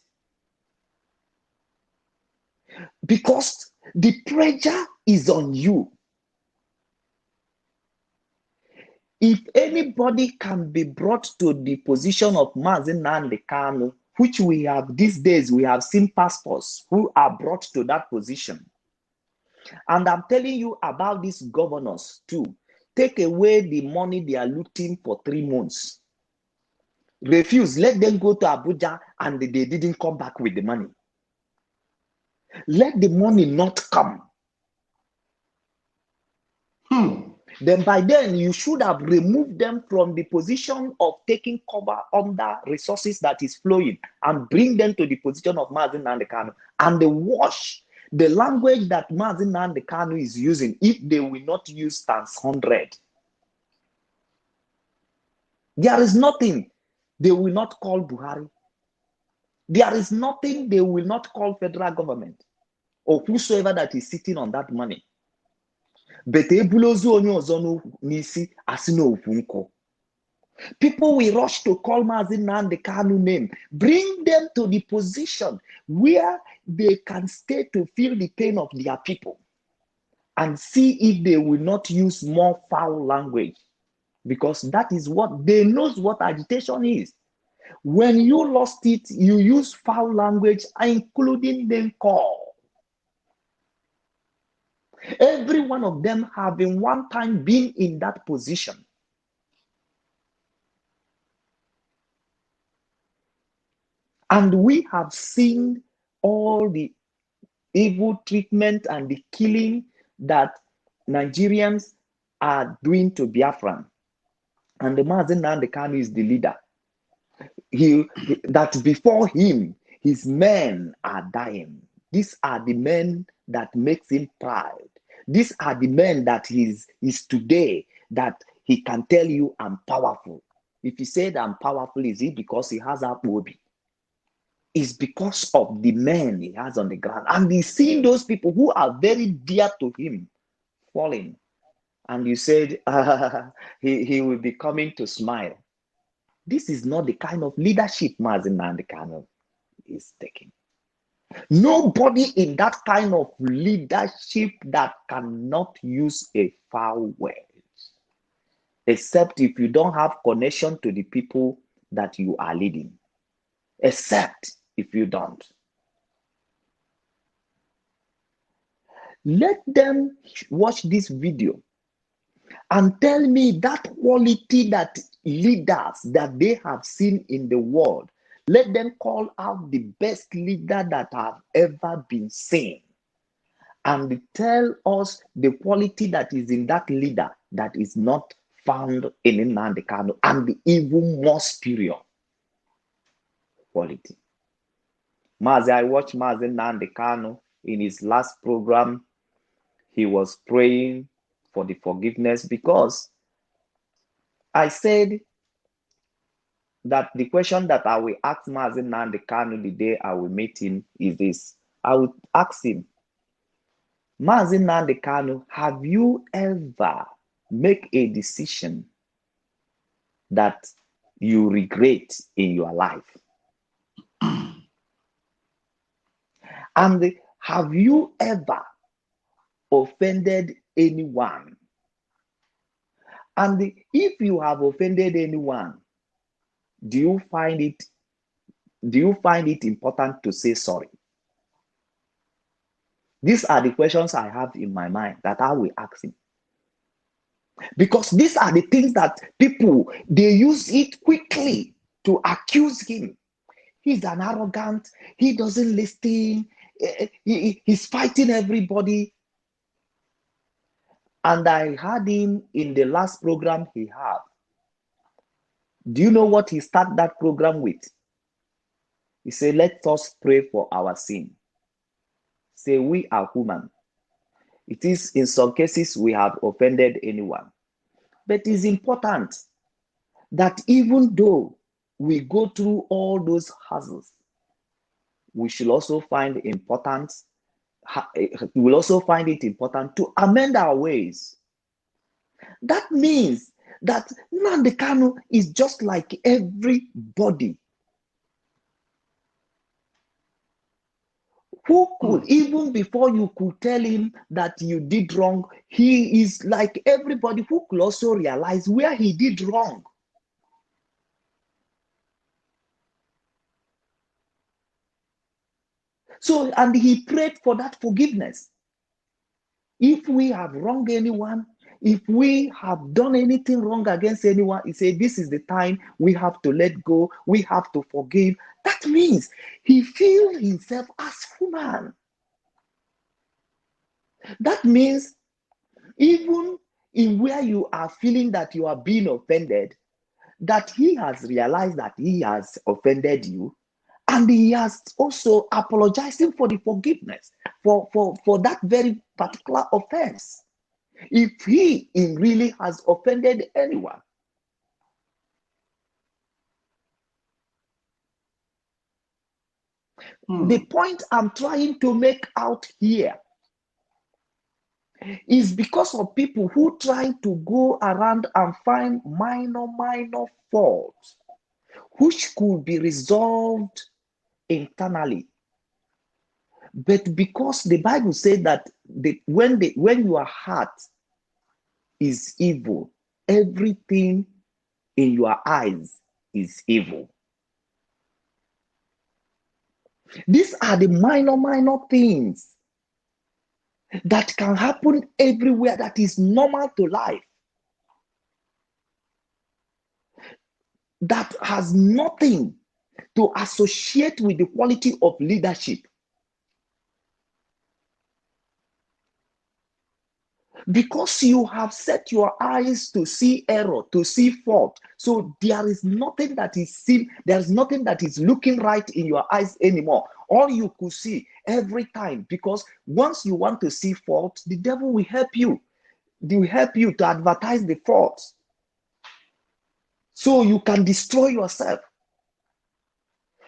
Because the pressure is on you. If anybody can be brought to the position of Mazi Nnamdi Kanu, which we have these days, we have seen pastors who are brought to that position. And I'm telling you about these governors too. Take away the money they are looting for 3 months. Refuse, let them go to Abuja and they didn't come back with the money. Let the money not come. Then by then you should have removed them from the position of taking cover under resources that is flowing and bring them to the position of Mazi Nnamdi Kanu, and they wash the language that Mazi Nnamdi Kanu is using. If they will not use ×100, there is nothing they will not call Buhari. There is nothing they will not call federal government or whosoever that is sitting on that money. But people will rush to call Mazi Nnamdi Kanu name, bring them to the position where they can stay to feel the pain of their people and see if they will not use more foul language, because that is what they knows what agitation is. When you lost it, you use foul language, including name call. Every one of them having one time been in that position. And we have seen all the evil treatment and the killing that Nigerians are doing to Biafran. And the Mazi Nnamdi Kanu is the leader. That before him, his men are dying. These are the men that makes him proud. These are the men that is today, that he can tell you, I'm powerful. If he said I'm powerful, is it because he has a Obi? It's because of the men he has on the ground. And he's seeing those people who are very dear to him falling. And you said he will be coming to smile. This is not the kind of leadership Mazi Nnamdi Kanu is taking. Nobody in that kind of leadership that cannot use a foul word, except if you don't have connection to the people that you are leading. Except if you don't. Let them watch this video and tell me that quality that leaders that they have seen in the world. Let them call out the best leader that have ever been seen and tell us the quality that is in that leader that is not found in Nnamdi Kanu, and the even more superior quality. I watched Mazi Nnamdi Kanu in his last program. He was praying for the forgiveness, because I said that the question that I will ask Mazi Nnamdi Kanu the day I will meet him is this. I would ask him, Mazi Nnamdi Kanu, have you ever make a decision that you regret in your life? And have you ever offended anyone? And if you have offended anyone, do you find it important to say sorry? These are the questions I have in my mind that I will ask him. Because these are the things that people, they use it quickly to accuse him. He's an arrogant, he doesn't listen, he's fighting everybody. And I had him in the last program he had. Do you know what he started that program with? He said, let us pray for our sin. Say, we are human. It is in some cases we have offended anyone. But it's important that even though we go through all those hassles, we should also find it important to amend our ways. That means that Nnamdi Kanu is just like everybody who could, even before you could tell him that you did wrong, he is like everybody who could also realize where he did wrong. So, and he prayed for that forgiveness. If we have wronged anyone, if we have done anything wrong against anyone, he said, this is the time we have to let go, we have to forgive. That means he feels himself as human. That means even in where you are feeling that you are being offended, that he has realized that he has offended you, and he has also apologizing for the forgiveness for that very particular offense. If he really has offended anyone. The point I'm trying to make out here is because of people who try to go around and find minor faults which could be resolved internally. But because the Bible said that when your heart is evil, everything in your eyes is evil. These are the minor things that can happen everywhere, that is normal to life, that has nothing to associate with the quality of leadership. Because you have set your eyes to see error, to see fault, so there is nothing that is seen, there's nothing that is looking right in your eyes anymore. All you could see every time, because once you want to see fault, the devil will help you. They will help you to advertise the faults, so you can destroy yourself.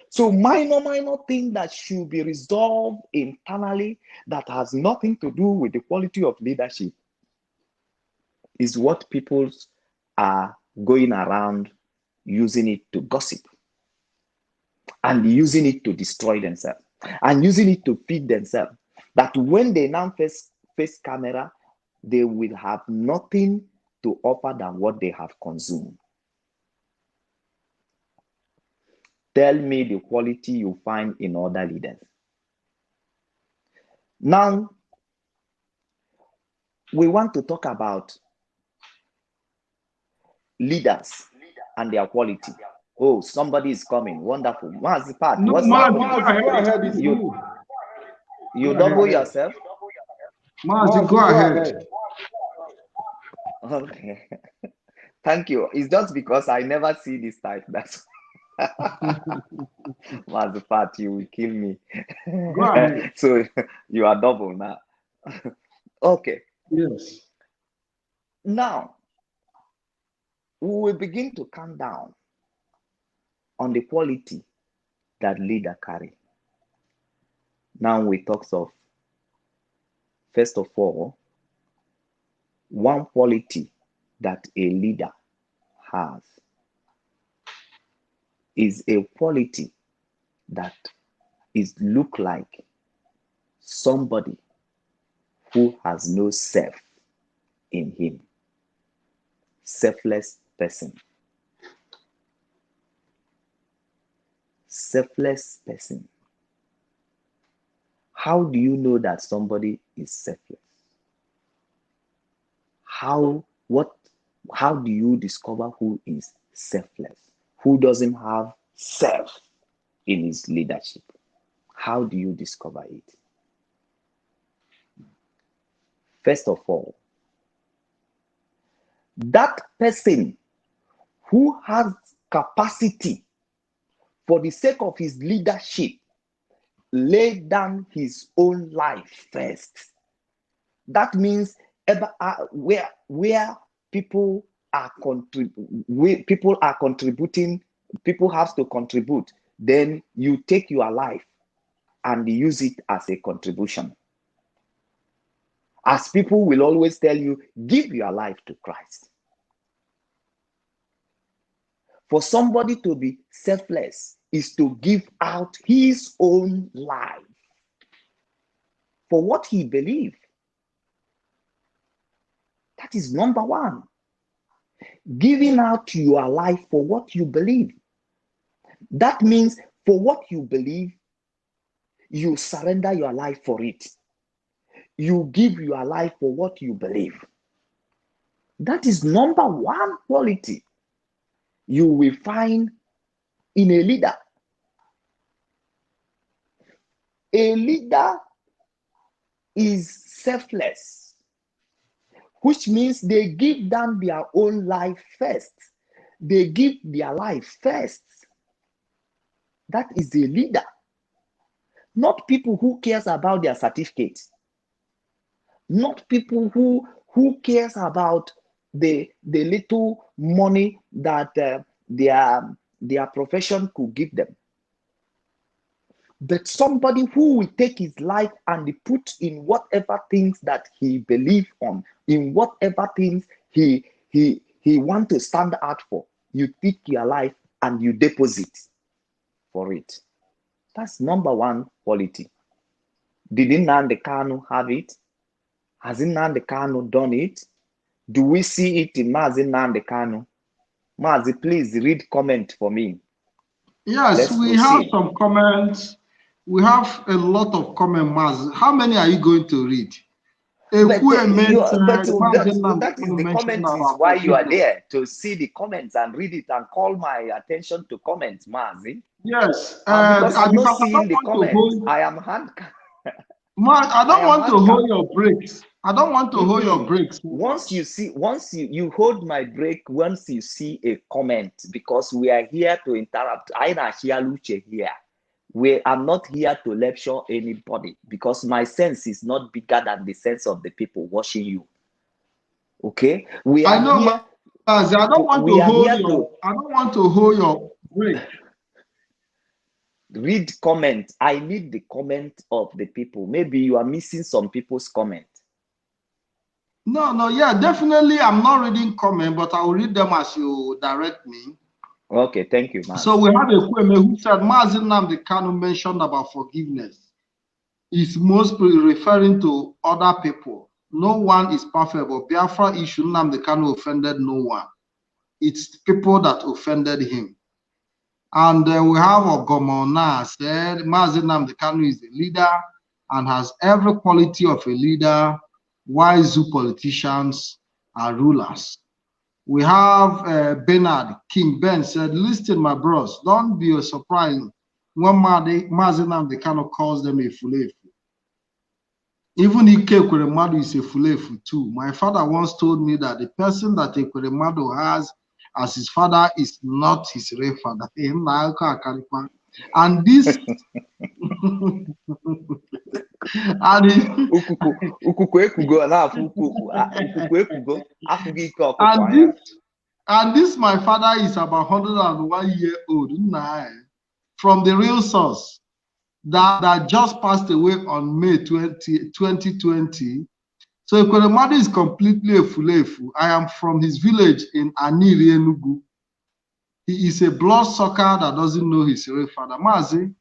So minor thing that should be resolved internally, that has nothing to do with the quality of leadership, is what people are going around using it to gossip, and using it to destroy themselves, and using it to feed themselves. That when they now face camera, they will have nothing to offer than what they have consumed. Tell me the quality you find in other leaders. Now, we want to talk about leaders and their quality. Oh, somebody is coming. Wonderful. What's part? No, What's Mazi, go ahead. You double yourself? Mazi, go ahead. Okay. Thank you. It's just because I never see this type. That's Mazi part, you will kill me. Go ahead. So you are double now. Okay. Yes. Now, we will begin to calm down on the quality that leader carry. Now we talk of, first of all, one quality that a leader has is a quality that is look like somebody who has no self in him. Selfless person. Selfless person. How do you know that somebody is selfless? How do you discover who is selfless? Who doesn't have self in his leadership? How do you discover it? First of all, that person who has capacity for the sake of his leadership lay down his own life first. That means where people are contributing, people have to contribute, then you take your life and use it as a contribution. As people will always tell you, give your life to Christ. For somebody to be selfless is to give out his own life for what he believes. That is number one. Giving out your life for what you believe. That means for what you believe, you surrender your life for it. You give your life for what you believe. That is number one quality you will find in a leader. A leader is selfless, which means they give down their own life first. They give their life first. That is a leader. Not people who cares about their certificates. Not people who cares about the little money that their profession could give them. But somebody who will take his life and put in whatever things that he believes on, in whatever things he want to stand out for. You take your life and you deposit for it. That's number one quality. Did Nnamdi Kanu have it? Has Nnamdi Kanu done it? Do we see it in Mazi Nnamdi Kanu? Mazi, please read comment for me. Yes, we have some comments. We have a lot of comments, Mazi. How many are you going to read? That is the comments is why you are there, to see the comments and read it and call my attention to comments, Mazi. Yes. Because I'm not seeing the comments. I am handcuffed. I don't want to hold your brakes. I don't want to hold your brakes. Once you hold my brake, once you see a comment, because we are here to interrupt. I am here. I'm not here to lecture anybody, because my sense is not bigger than the sense of the people watching you. Okay? I don't want to hold your brake. Read comment. I need the comment of the people. Maybe you are missing some people's comment. No, yeah, definitely I'm not reading comment, but I will read them as you direct me. Okay, thank you, man. So we have a Kweme who said, Mazi Nnamdi Kanu mentioned about forgiveness. It's mostly referring to other people. No one is perfect, but Biafra issue, Nnamdi Kanu offended no one. It's people that offended him. And we have Ogomona said, Mazi Nnamdi Kanu is a leader and has every quality of a leader, while Zoo politicians are rulers. We have Bernard King Ben said, listen, my bros, don't be surprised when Mazi Nnamdi Kanu calls them a fulefu. Even Ike Ekweremadu is a fulefu too. My father once told me that the person that Ekweremadu has as his father is not his real father. And this and this my father is about 101 years old from the real source that just passed away on May 2020. So Ekweremadu is completely a fulefu. I am from his village in Aniri, Enugu. He is a blood sucker that doesn't know his real father. Mazi,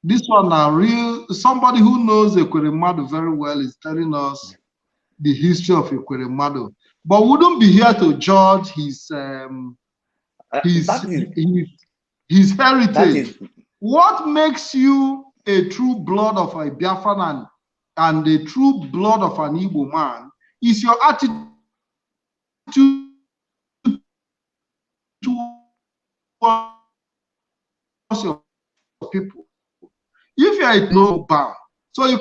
this one now real. Somebody who knows Ekweremadu very well is telling us the history of Ekweremadu. But we wouldn't be here to judge his heritage. What makes you a true blood of a Biafran and a true blood of an Igbo man is your attitude towards your people. If you are no bound, so you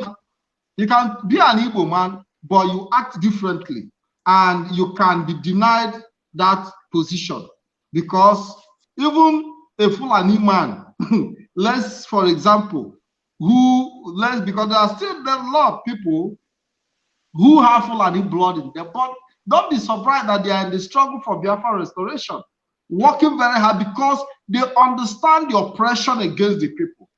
can be an Igbo man, but you act differently, and you can be denied that position, because even a Fulani man, let's, for example, because there are a lot of people who have Fulani blood in them, but don't be surprised that they are in the struggle for Biafra restoration, working very hard because they understand the oppression against the people.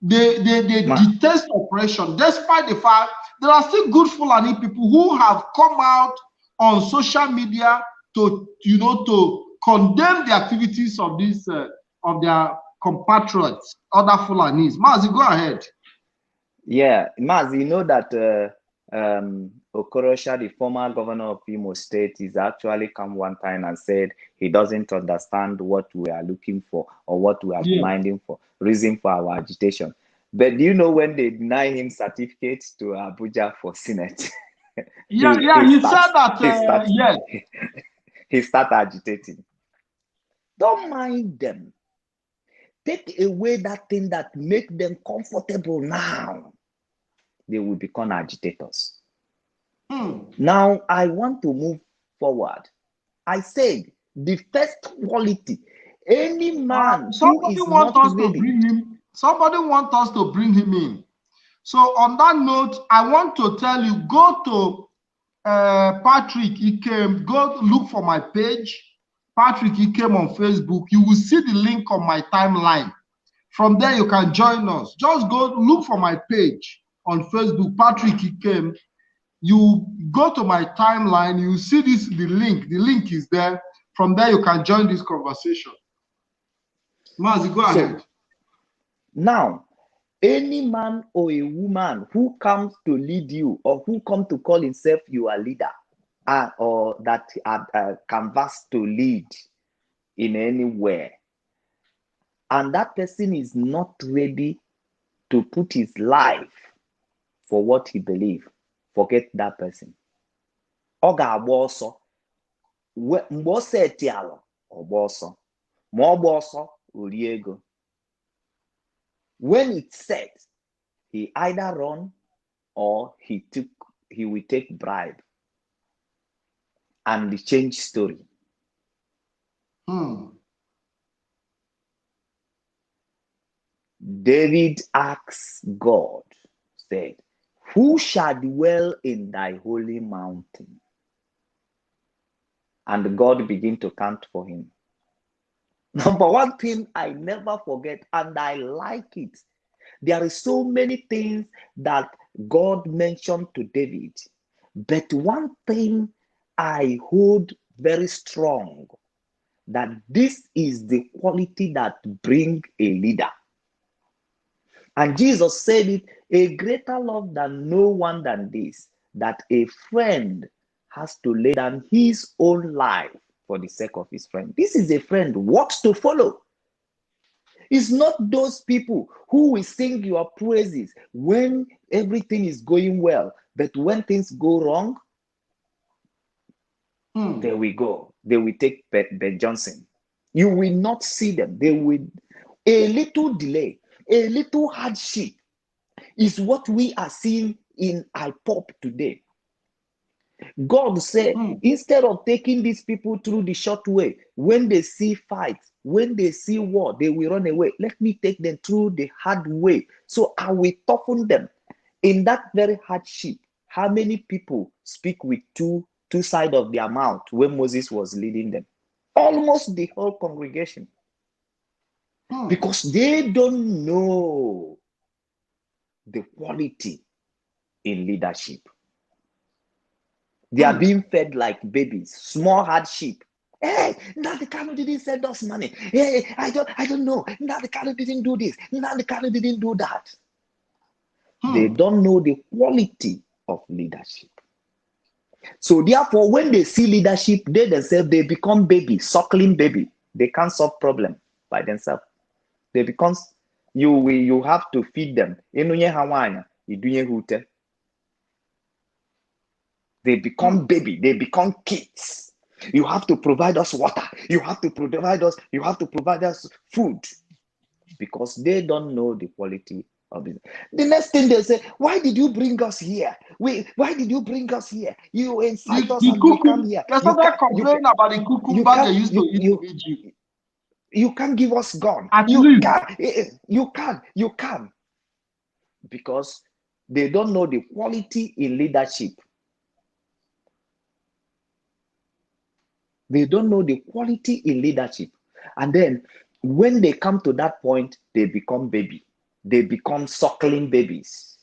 They detest oppression, despite the fact there are still good Fulani people who have come out on social media to, to condemn the activities of these of their compatriots, other Fulanis. Mazi, go ahead. Yeah, Mazi, you know that Okorosha, the former governor of Imo State, is actually come one time and said he doesn't understand what we are looking for or what we are demanding for, reason for our agitation. But do you know when they deny him certificates to Abuja for Senate? He said that, yes. He started agitating. Don't mind them. Take away that thing that make them comfortable now. They will become agitators. Now, I want to move forward. I said the first quality, any man who is not ready. Somebody wants us to bring him in. So on that note, I want to tell you, go to Patrick Ikem, go look for my page, Patrick Ikem on Facebook. You will see the link on my timeline. From there, you can join us. Just go look for my page on Facebook, Patrick Ikem. You go to my timeline, you see the link. The link is there. From there, you can join this conversation. Mazi, go ahead. Now, any man or a woman who comes to lead you or who comes to call himself your leader or that canvas to lead in anywhere, and that person is not ready to put his life for what he believes, forget that person. Oga agba mgbe o seti ala ogba ọsọ ma ọ gba ọsọ ori ego. When it's set, he either run or he will take bribe and change story. David asked God, said, "Who shall dwell in thy holy mountain?" And God began to count for him. Number one thing I never forget, and I like it. There are so many things that God mentioned to David, but one thing I hold very strong, that this is the quality that brings a leader. And Jesus said it, a greater love than no one than this, that a friend has to lay down his own life for the sake of his friend. This is a friend, what to follow. It's not those people who will sing your praises when everything is going well, but when things go wrong, there we go. They will take Ben Johnson. You will not see them. They will. A little delay, a little hardship is what we are seeing in IPOP today. God said, instead of taking these people through the short way, when they see fights, when they see war, they will run away. Let me take them through the hard way. So I will toughen them. In that very hardship, how many people speak with two sides of their mouth when Moses was leading them? Almost the whole congregation. Because they don't know the quality in leadership. They are being fed like babies, small hardship. Hey, Nnamdi Kanu didn't send us money. Hey, I don't know. Nnamdi Kanu didn't do this. Nnamdi Kanu didn't do that. They don't know the quality of leadership. So therefore, when they see leadership, they themselves, they become baby, suckling baby. They can't solve problem by themselves. They become, you have to feed them. They become baby, they become kids. You have to provide us water. You have to provide us food. Because they don't know the quality of business. The next thing they say, why did you bring us here? Why did you bring us here? You incite us and we come here. They started complaining about the cucumber they used to eat in Egypt. You can't give us gun. You can't. Because they don't know the quality in leadership. They don't know the quality in leadership. And then when they come to that point, they become baby. They become suckling babies.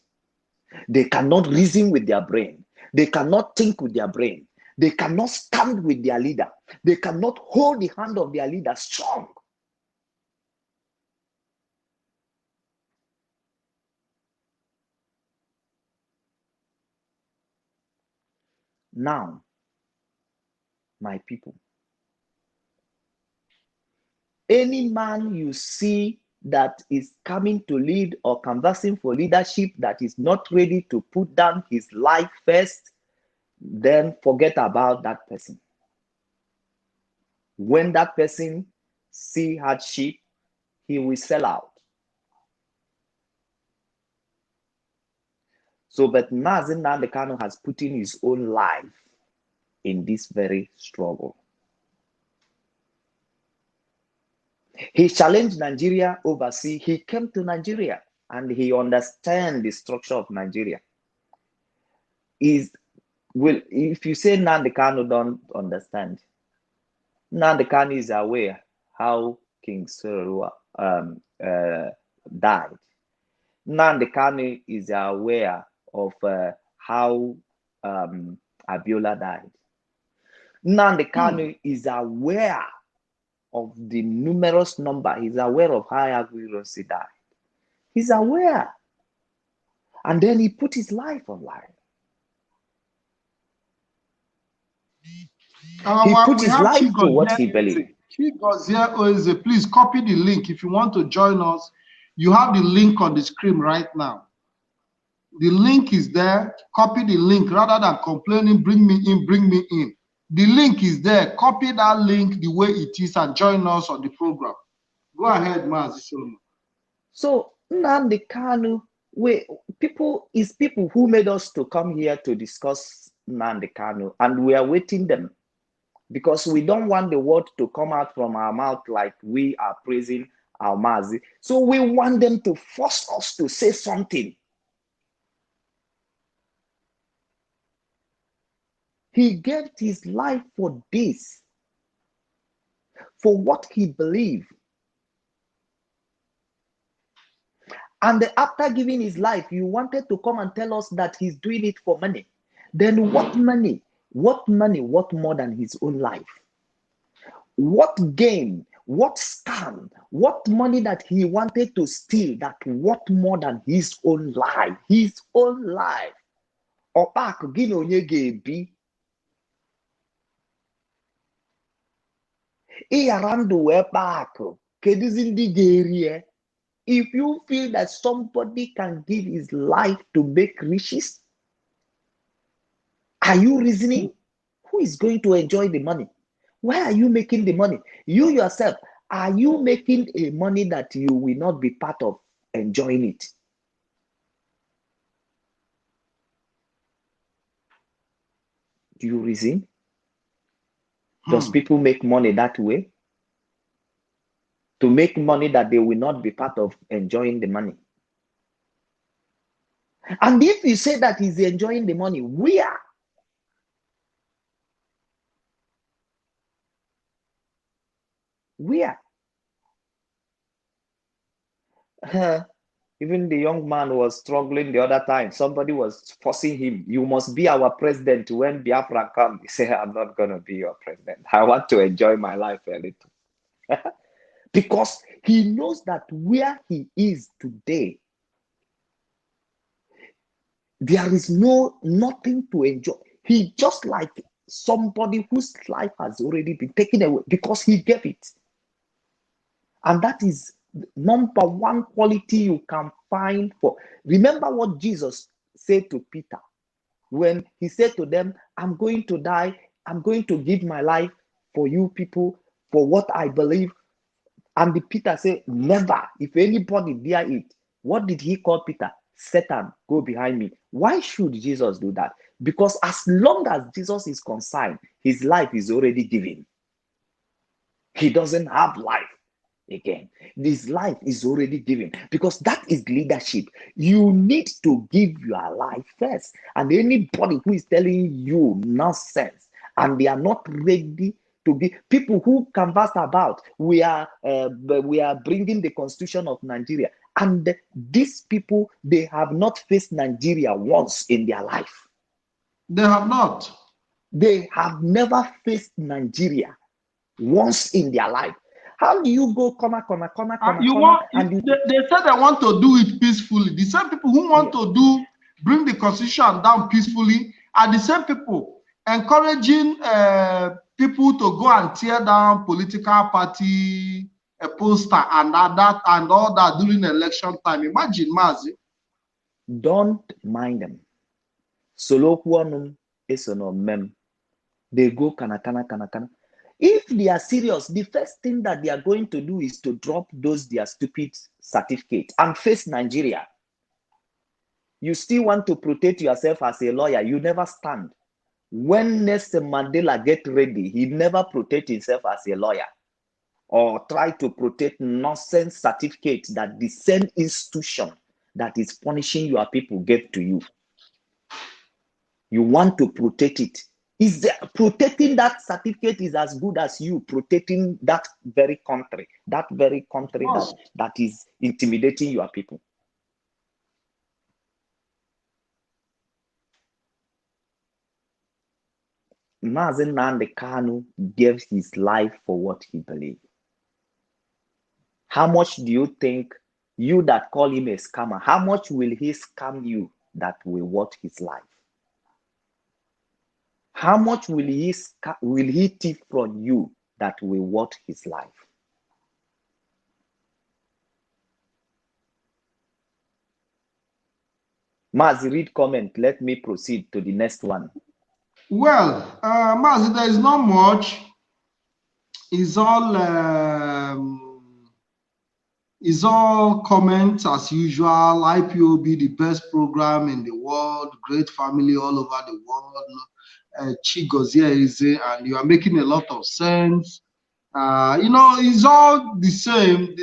They cannot reason with their brain. They cannot think with their brain. They cannot stand with their leader. They cannot hold the hand of their leader strong. Now, my people, any man you see that is coming to lead or canvassing for leadership that is not ready to put down his life first, then forget about that person. When that person see hardship, he will sell out. So, but Mazi Nnamdi Kanu has put in his own life in this very struggle. He challenged Nigeria overseas. He came to Nigeria and he understands the structure of Nigeria. If you say Nnamdi Kanu don't understand, Nnamdi Kanu is aware how King Sorua died. Nnamdi Kanu is aware of how Abiola died. Nnamdi Kanu is aware of the numerous number. He's aware of how Aguiyi died. He's aware. And then he put his life on line. He put his life to what he believed. Please copy the link. If you want to join us, you have the link on the screen right now. The link is there. Copy the link rather than complaining, bring me in, bring me in. The link is there. Copy that link the way it is and join us on the program. Go ahead, Mazi Solomon. So Nnamdi Kanu, people who made us to come here to discuss Nnamdi Kanu, and we are waiting them because we don't want the word to come out from our mouth like we are praising our Mazi. So we want them to force us to say something. He gave his life for this, for what he believed. And after giving his life, you wanted to come and tell us that he's doing it for money. Then what money? What money? What more than his own life? What gain? What scam? What money that he wanted to steal? That what more than his own life? His own life. Opak gini onye ga-ebi. If you feel that somebody can give his life to make riches, are you reasoning? Who is going to enjoy the money? Why are you making the money? You yourself, are you making a money that you will not be part of enjoying it? Do you reason? Does people make money that way? To make money that they will not be part of enjoying the money. And if you say that he's enjoying the money, where? Where? Even the young man was struggling the other time. Somebody was forcing him. You must be our president when Biafra comes. He said, I'm not going to be your president. I want to enjoy my life a little. Because he knows that where he is today, there is nothing to enjoy. He just like somebody whose life has already been taken away because he gave it. And that is number one quality you can find for. Remember what Jesus said to Peter when he said to them, I'm going to die. I'm going to give my life for you people, for what I believe. And the Peter said, never, if anybody dare it, What did he call Peter? Satan, go behind me. Why should Jesus do that? Because as long as Jesus is concerned, his life is already given. He doesn't have life again. This life is already given, because that is leadership. You need to give your life first. And anybody who is telling you nonsense and they are not ready to be people who converse about we are bringing the constitution of Nigeria, and these people, they have not faced Nigeria once in their life. They have not. They have never faced Nigeria once in their life. How do you go corner? They said they want to do it peacefully. The same people who want to bring the constitution down peacefully are the same people encouraging people to go and tear down political party poster and all that during election time. Imagine, Mazi. Don't mind them. Solo mem. They go kana. If they are serious, the first thing that they are going to do is to drop their stupid certificates and face Nigeria. You still want to protect yourself as a lawyer. You never stand. When Nelson Mandela get ready, he never protect himself as a lawyer or try to protect nonsense certificates that the same institution that is punishing your people gave to you. You want to protect it. Protecting that certificate is as good as you protecting that very country that is intimidating your people. Mazi Nnamdi Kanu gave his life for what he believed. How much do you think, you that call him a scammer, how much will he scam you that will worth his life? How much will he thief from you that will worth his life? Mazi, read comment. Let me proceed to the next one. Well, Mazi, there is not much. It's all comments as usual. IPOB, the best program in the world, great family all over the world. Chigozia is, and you are making a lot of sense. It's all the same.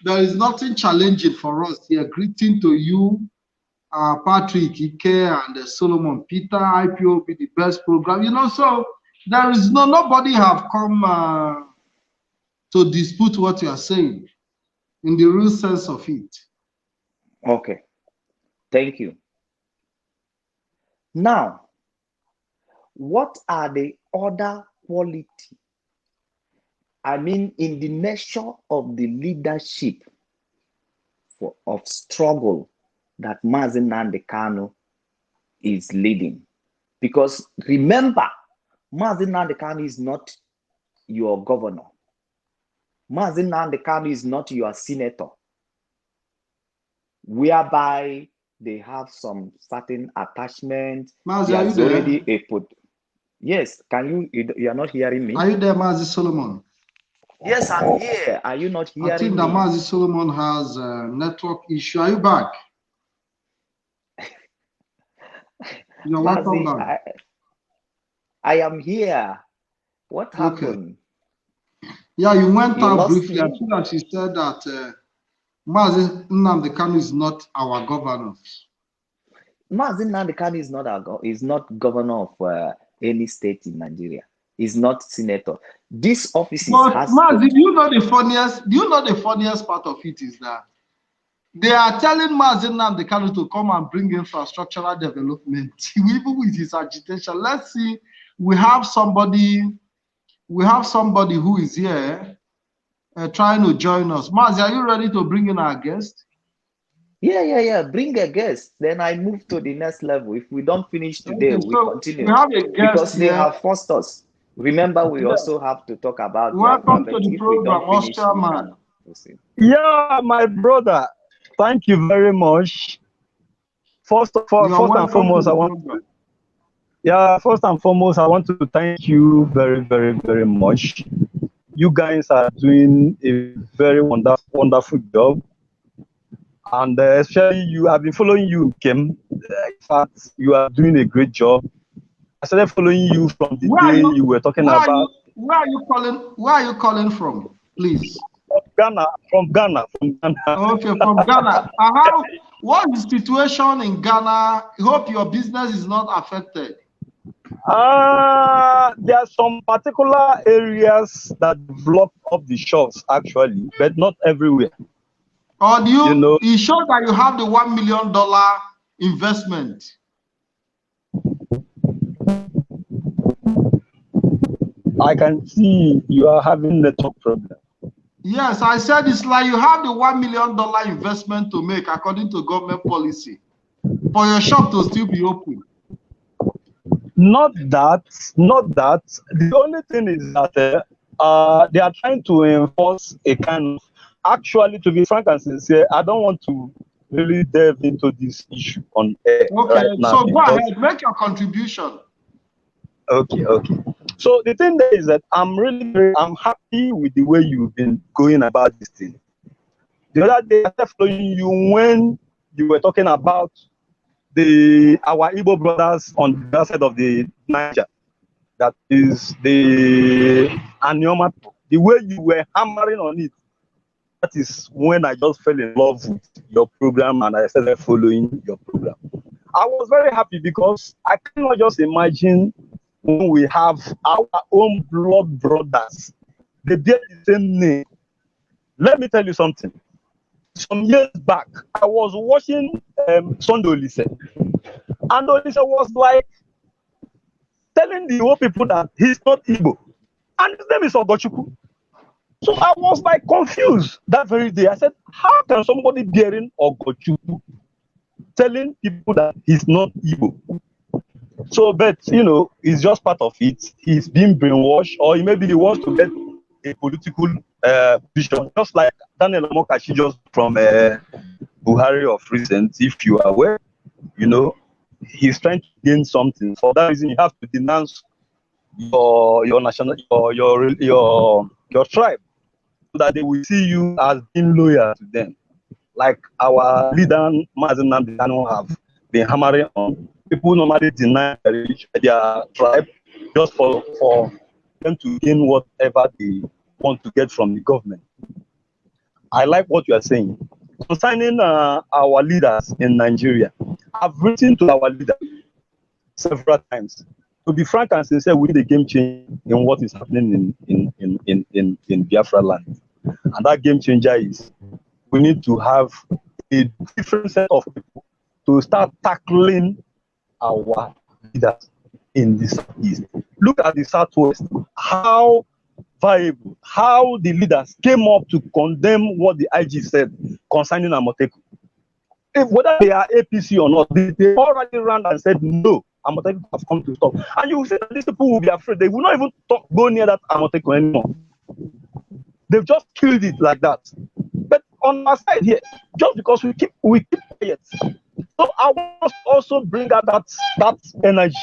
There is nothing challenging for us here. Greeting to you, Patrick Ike and Solomon Peter. IPOB, the best program. So there is nobody have come to dispute what you are saying in the real sense of it. Okay, thank you. Now, what are the other qualities, in the nature of the leadership of struggle that Mazi Nnamdi Kanu is leading? Because remember, Mazi Nnamdi Kanu is not your governor. Mazi Nnamdi Kanu is not your senator, whereby they have some certain attachment. Mazi, are you there? Yes, you are not hearing me? Are you there, Mazi Solomon? Yes, I'm here. Are you not hearing me? I think that Mazi Solomon has a network issue. Are you back? You're welcome back. I am here. What happened? Okay. Yeah, you went out briefly. As soon as you said that Mazi Nnamdi Kanu is not our governor. Mazi Nnamdi Kanu is not governor of any state in Nigeria. He's not senator. This office has. Mazi, do you know the funniest part of it is that they are telling Mazi Nnamdi Kanu to come and bring infrastructural development, even with his agitation. Let's see. We have somebody who is here trying to join us. Mazi, are you ready to bring in our guest? Yeah. Bring a guest. Then I move to the next level. If we don't finish today, we continue. We have a guest because here. They have forced us. Remember, we also have to talk about welcome to the program, Oscar man. Yeah, my brother. Thank you very much. First and foremost, I want to thank you very, very, very much. You guys are doing a very wonderful job. And especially you, I've been following you, Kim. In fact, you are doing a great job. I started following you from the day you were talking about. Where are you calling from, please? From Ghana. Okay, from Ghana. What is the situation in Ghana? I hope your business is not affected. There are some particular areas that block up the shops, actually, but not everywhere. Or it shows that you have the $1 million investment. I can see you are having network problem. Yes, I said it's like you have the $1 million investment to make according to government policy for your shop to still be open. Not that. The only thing is that they are trying to enforce a kind of. Actually, to be frank and sincere, I don't want to really delve into this issue on air. Okay, right now, so go ahead, make your contribution. Okay. So the thing there is that I'm happy with the way you've been going about this thing. The other day I started following you when you were talking about our Igbo brothers on the other side of the Niger. That is the Anioma. The way you were hammering on it, that is when I just fell in love with your program and I started following your program. I was very happy because I cannot just imagine when we have our own blood brothers, they bear the same name. Let me tell you something. Some years back, I was watching Sunday Olise, and Olise was like telling the old people that he's not Igbo, and his name is Ogochukwu. So I was like confused that very day. I said, how can somebody bearing Ogochukwu telling people that he's not Igbo? So, but it's just part of it. He's being brainwashed, or maybe he wants to get a political position, just like Daniel Amokachi just from Buhari of recent. If you are aware, he's trying to gain something. For that reason, you have to denounce your national, your tribe, so that they will see you as being loyal to them. Like our leader Mazen Nnamdi Kanu have been hammering on. People normally deny their tribe just for them to gain whatever they want to get from the government. I like what you are saying. Concerning our leaders in Nigeria, I've written to our leader several times. To be frank and sincere, we need a game change in what is happening in Biafra land. And that game changer is we need to have a different set of people to start tackling our leaders in the southeast. Look at the southwest, how viable, how the leaders came up to condemn what the IG said concerning Amoteku. Whether they are APC or not, they already ran and said no, Amoteku have come to stop. And you will say that these people will be afraid. They will not even go near that Amoteku anymore. They've just killed it like that. But on our side here, just because we keep quiet. So I want us to also bring out that energy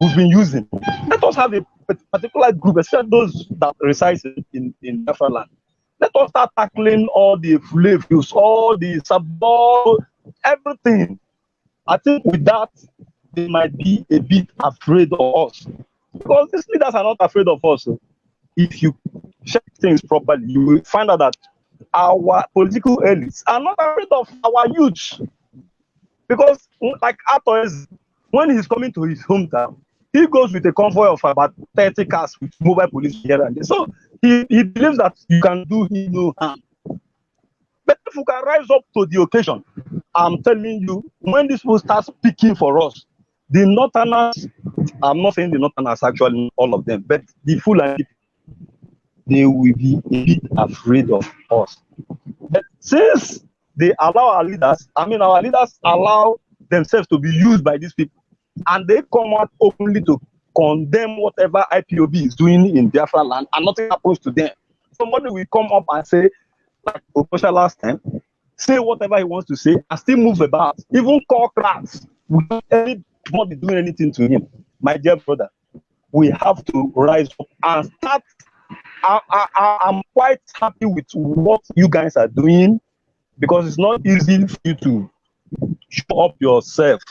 we've been using. Let us have a particular group, except those that reside in Biafra land. Let us start tackling all the flavors, all the sabo, everything. I think with that, they might be a bit afraid of us. Because these leaders are not afraid of us. If you check things properly, you will find out that our political elites are not afraid of our youth. Because, like Atos, when he's coming to his hometown, he goes with a convoy of about 30 cars with mobile police here and there. So he believes that you can do him no harm. But if you can rise up to the occasion, I'm telling you, when this will start speaking for us, the Northerners, I'm not saying the Northerners actually, all of them, but the Fulani, they will be a bit afraid of us. But since they allow our leaders allow themselves to be used by these people, and they come out openly to condemn whatever IPOB is doing in Biafra land, and nothing happens to them. Somebody will come up and say, like Okosha last time, say whatever he wants to say, and still move about, even call crowds without anybody doing anything to him. My dear brother, we have to rise up and start. I'm quite happy with what you guys are doing. because it's not easy for you to show up yourself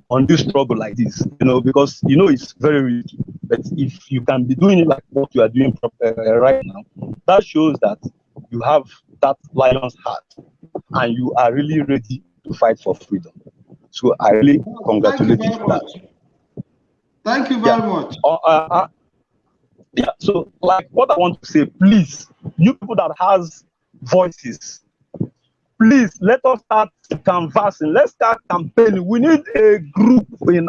on this struggle like this, because it's very risky. But if you can be doing it like what you are doing right now, that shows that you have that lion's heart and you are really ready to fight for freedom. So I really congratulate you for that. Thank you very much. Yeah, so like what I want to say, please, you people that has voices, please let us start canvassing. Let's start campaigning. We need a group in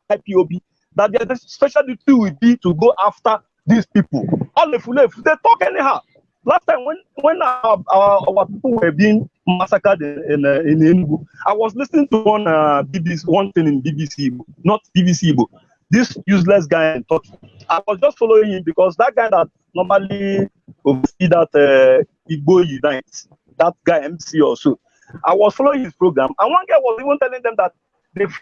IPOB that their special duty will be to go after these people. All the full, they talk anyhow. Last time when our people were being massacred in Enugu, I was listening to one thing in BBC, not BBC Igbo. This useless guy in Turkey. I was just following him because that guy that normally oversee that Igbo Unite, that guy MC also. I was following his program, and one guy was even telling them that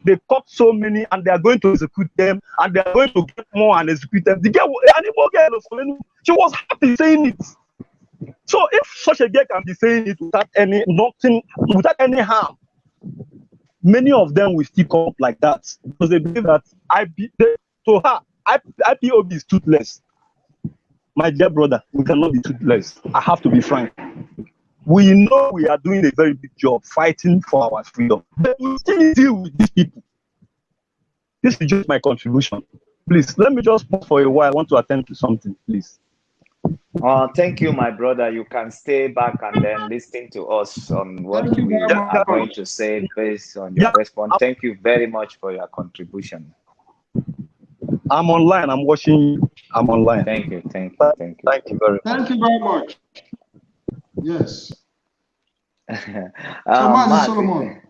they caught so many and they are going to execute them and they are going to get more and execute them. The girl, an Igbo girl was following, she was happy saying it. So if such a girl can be saying it without without any harm, many of them will still come up like that because they believe that IPOB is toothless. My dear brother, we cannot be toothless. I have to be frank. We know we are doing a very big job fighting for our freedom, but we still deal with these people. This is just my contribution. Please, let me just pause for a while. I want to attend to something, please. Thank you, my brother. You can stay back and then listen to us on what we are going to say based on your response. Thank you very much for your contribution. I'm online. I'm watching you. I'm online. Thank you. Thank you. Thank you. Thank you very much. Thank you very much. Yes. Mazi, Solomon.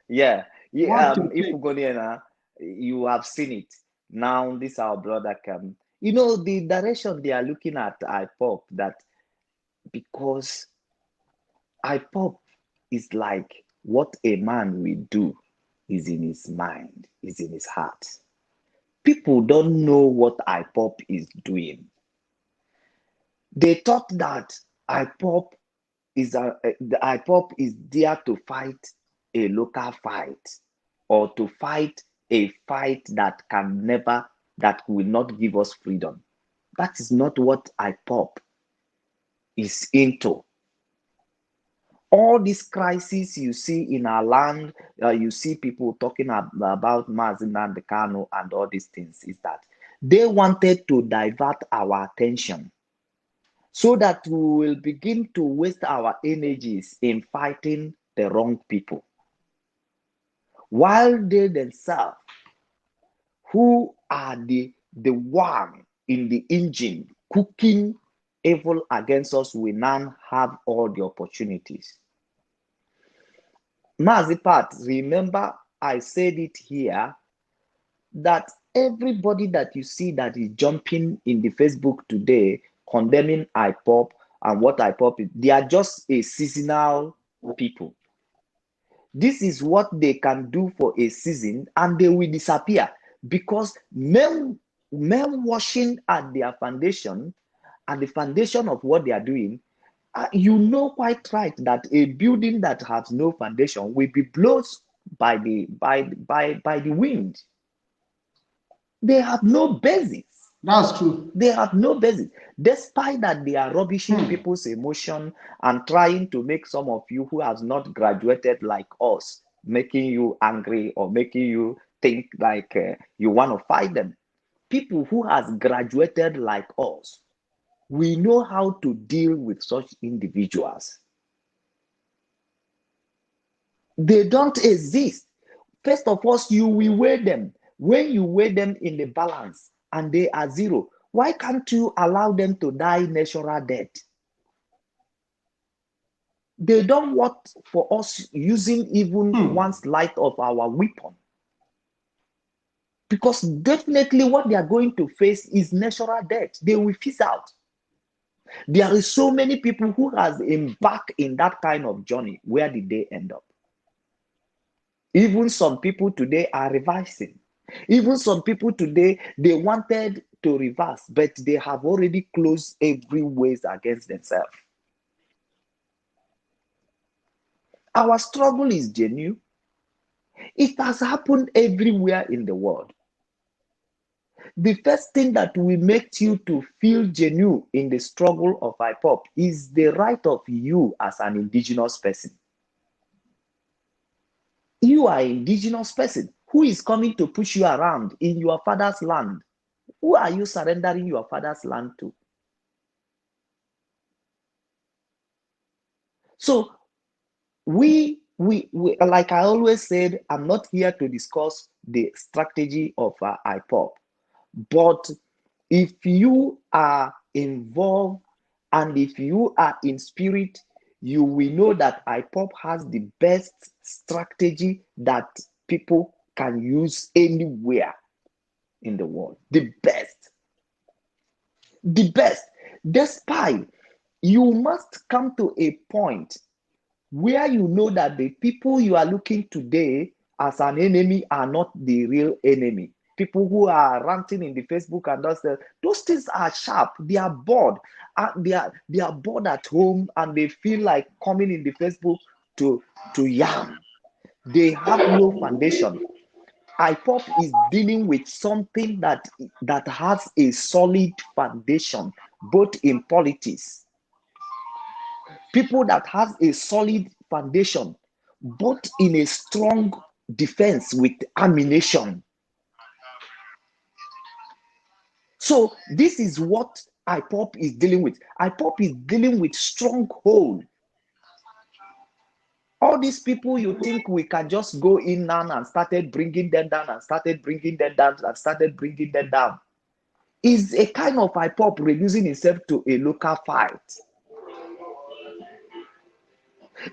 Yeah. If Ugoniana, you have seen it. Now this our brother can. The direction they are looking at IPOP, that because IPOP is like what a man will do is in his mind, is in his heart. People don't know what IPOP is doing. They thought that IPOP is there to fight a local fight or to fight a fight that will not give us freedom. That is not what IPOP is into. All these crises you see in our land, you see people talking about Mazi Nnamdi Kanu and all these things, is that they wanted to divert our attention so that we will begin to waste our energies in fighting the wrong people, while they themselves, who are the one in the engine cooking evil against us, will now have all the opportunities. Mazi Pat, remember I said it here that everybody that you see that is jumping in the Facebook today condemning IPOP and what IPOP is, they are just a seasonal people. This is what they can do for a season and they will disappear, because men washing at their foundation, at the foundation of what they are doing, you know quite right that a building that has no foundation will be blown by the wind. They have no basis. That's true. They have no basis. Despite that, they are rubbishing people's emotion and trying to make some of you who has not graduated like us, making you angry or making you think like you want to fight them. People who has graduated like us, we know how to deal with such individuals. They don't exist. First of all, you will weigh them. When you weigh them in the balance and they are zero, why can't you allow them to die natural death? They don't want for us using even one slight of our weapon. Because definitely what they are going to face is natural death. They will fizzle out. There is so many people who has embarked in that kind of journey. Where did they end up? Even some people today are revising. Even some people today, they wanted to reverse, but they have already closed every ways against themselves. Our struggle is genuine. It has happened everywhere in the world. The first thing that will make you to feel genuine in the struggle of IPOP is the right of you as an indigenous person. You are an indigenous person. Who is coming to push you around in your father's land? Who are you surrendering your father's land to? So we like I always said, I'm not here to discuss the strategy of IPOP, but if you are involved and if you are in spirit, you will know that IPOP has the best strategy that people can use anywhere in the world. The best. The best. Despite, you must come to a point where you know that the people you are looking today as an enemy are not the real enemy. People who are ranting in the Facebook and those things are sharp. They are bored. They are bored at home and they feel like coming in the Facebook to yam. They have no foundation. IPOP is dealing with something that has a solid foundation, both in politics. People that has a solid foundation, both in a strong defense with ammunition. So this is what IPOP is dealing with. IPOP is dealing with stronghold. All these people you think we can just go in now and started bringing them down and started bringing them down and started bringing them down is a kind of IPOP reducing itself to a local fight.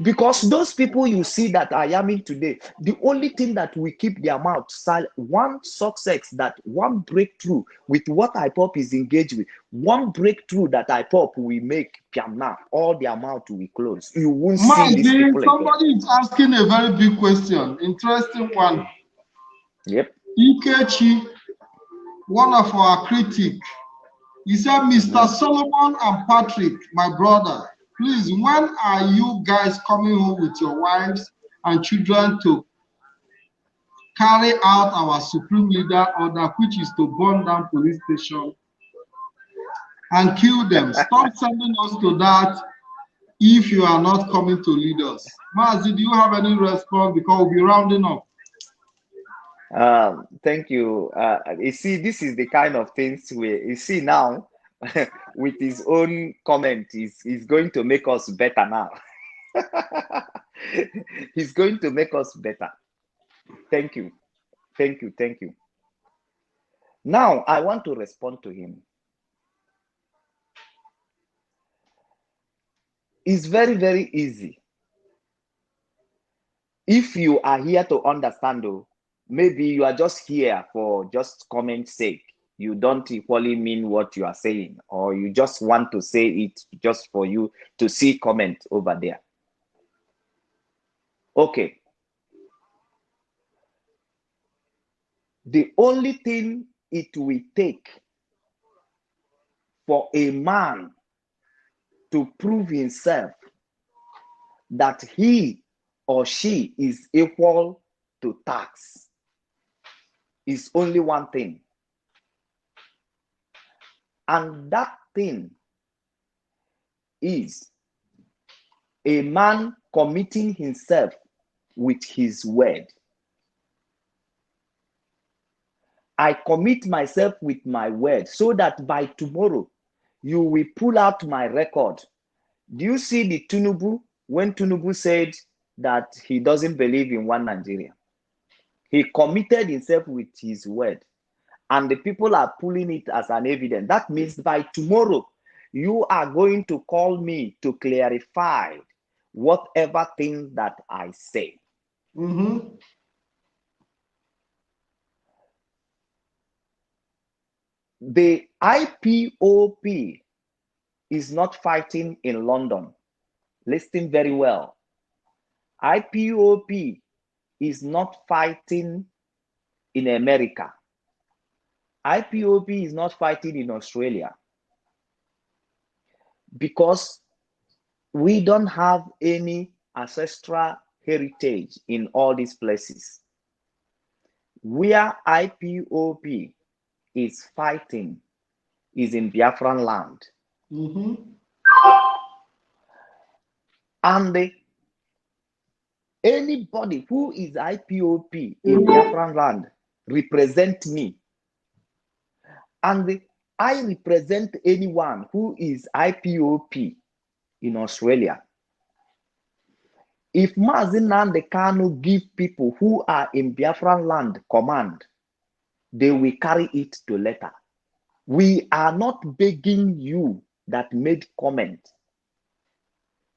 Because those people you see that are yamming today, the only thing that will keep their mouth silent, one success, that one breakthrough with what IPOP is engaged with, one breakthrough that IPOP will make, now all their mouth will close. You won't see these people somebody again. is asking a very big question, interesting one. Yep. Ikechi, one of our critics, he said, Mr. Solomon and Patrick, my brother, please, when are you guys coming home with your wives and children to carry out our supreme leader order, which is to burn down police station and kill them? Stop sending us to that if you are not coming to lead us. Mazi, do you have any response? Because we'll be rounding up. Thank you. You see, this is the kind of things you see now with his own comment, he's going to make us better now. He's going to make us better. Thank you. Thank you. Thank you. Now, I want to respond to him. It's very, very easy. If you are here to understand, though, maybe you are just here for just comment's sake. You don't equally mean what you are saying, or you just want to say it just for you to see comment over there. Okay. The only thing it will take for a man to prove himself that he or she is equal to tax is only one thing. And that thing is a man committing himself with his word. I commit myself with my word so that by tomorrow you will pull out my record. Do you see the Tinubu, when Tinubu said that he doesn't believe in one Nigeria? He committed himself with his word, and the people are pulling it as an evidence. That means by tomorrow, you are going to call me to clarify whatever thing that I say. Mm-hmm. The IPOP is not fighting in London. Listen very well. IPOP is not fighting in America. IPOP is not fighting in Australia, because we don't have any ancestral heritage in all these places. Where IPOB is fighting is in Biafran land. And anybody who is IPOB in Biafran land represent me. And I represent anyone who is IPOB in Australia. If Mazi Nnamdi Kanu give people who are in Biafran land command, they will carry it to letter. We are not begging you that made comment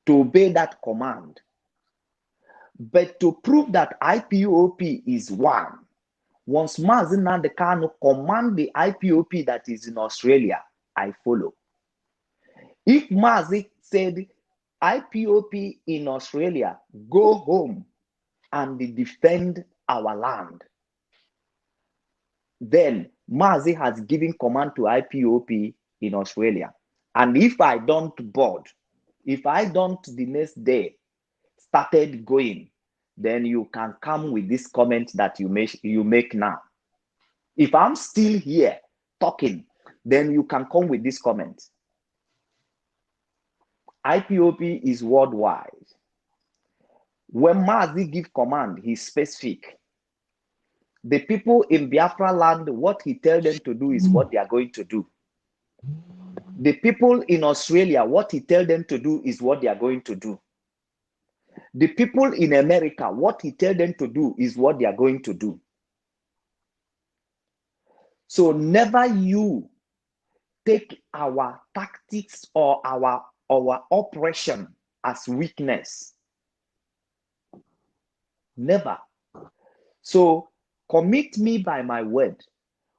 to obey that command, but to prove that IPOB is one. Once Mazi Nnamdi Kanu command the IPOB that is in Australia, I follow. If Mazi said IPOB in Australia, go home and defend our land, then Mazi has given command to IPOB in Australia. And if I don't board, if I don't the next day started going, then you can come with this comment that you make now. If I'm still here talking, then you can come with this comment. IPOB is worldwide. When Mazi give command, he's specific. The people in Biafra land, what he tells them to do is what they are going to do. The people in Australia, what he tells them to do is what they are going to do. The people in America, what he tells them to do is what they are going to do. So never you take our tactics or our operation as weakness. Never. So commit me by my word.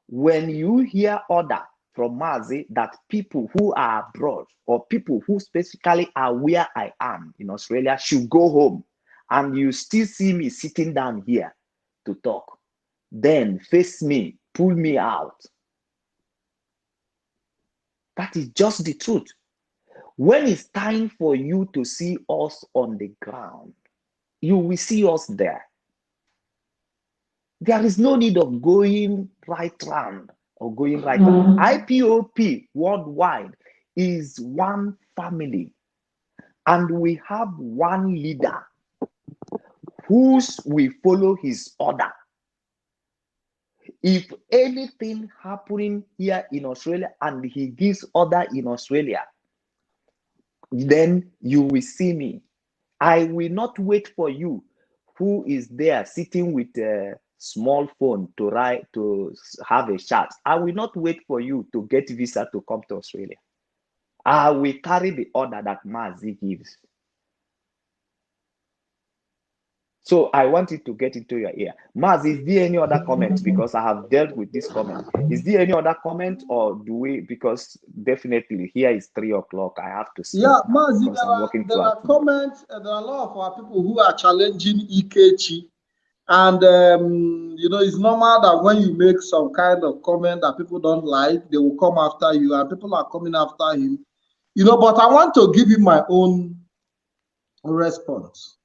When you hear order from Mazi that people who are abroad or people who specifically are where I am in Australia should go home, and you still see me sitting down here to talk, then face me, pull me out. That is just the truth. When it's time for you to see us on the ground, you will see us there. There is no need of going right round or going right round. IPOB worldwide is one family, and we have one leader whose we follow his order. If anything happening here in Australia and he gives order in Australia, then you will see me. I will not wait for you who is there sitting with a small phone to have a chat. I will not wait for you to get visa to come to Australia. I will carry the order that Mazi gives. So I want it to get into your ear. Mazi, is there any other comment? Because I have dealt with this comment. Is there any other comment, or do we, because definitely here is 3 o'clock, I have to sleep. Yeah, Mazi, there are comments, there are a lot of our people who are challenging Ikechi. And, you know, it's normal that when you make some kind of comment that people don't like, they will come after you, and people are coming after him. You know, but I want to give him my own response.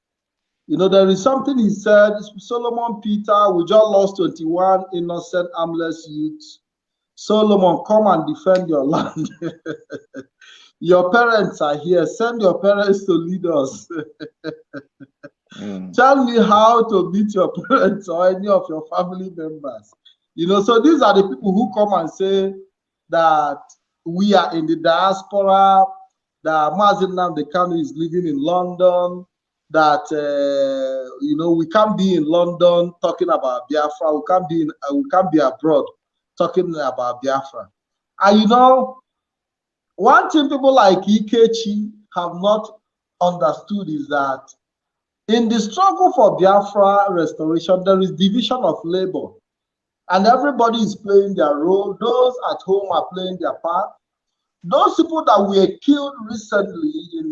You know, there is something he said, Solomon Peter, we just lost 21 innocent, harmless youths. Solomon, come and defend your land. Your parents are here. Send your parents to lead us. Tell me how to meet your parents or any of your family members. You know, so these are the people who come and say that we are in the diaspora, that Mazi Nnamdi Kanu is living in London, that, you know, we can't be in London talking about Biafra, we can't be abroad talking about Biafra. And, you know, one thing people like Ikechi have not understood is that in the struggle for Biafra restoration, there is division of labor, and everybody is playing their role. Those at home are playing their part. Those people that were killed recently in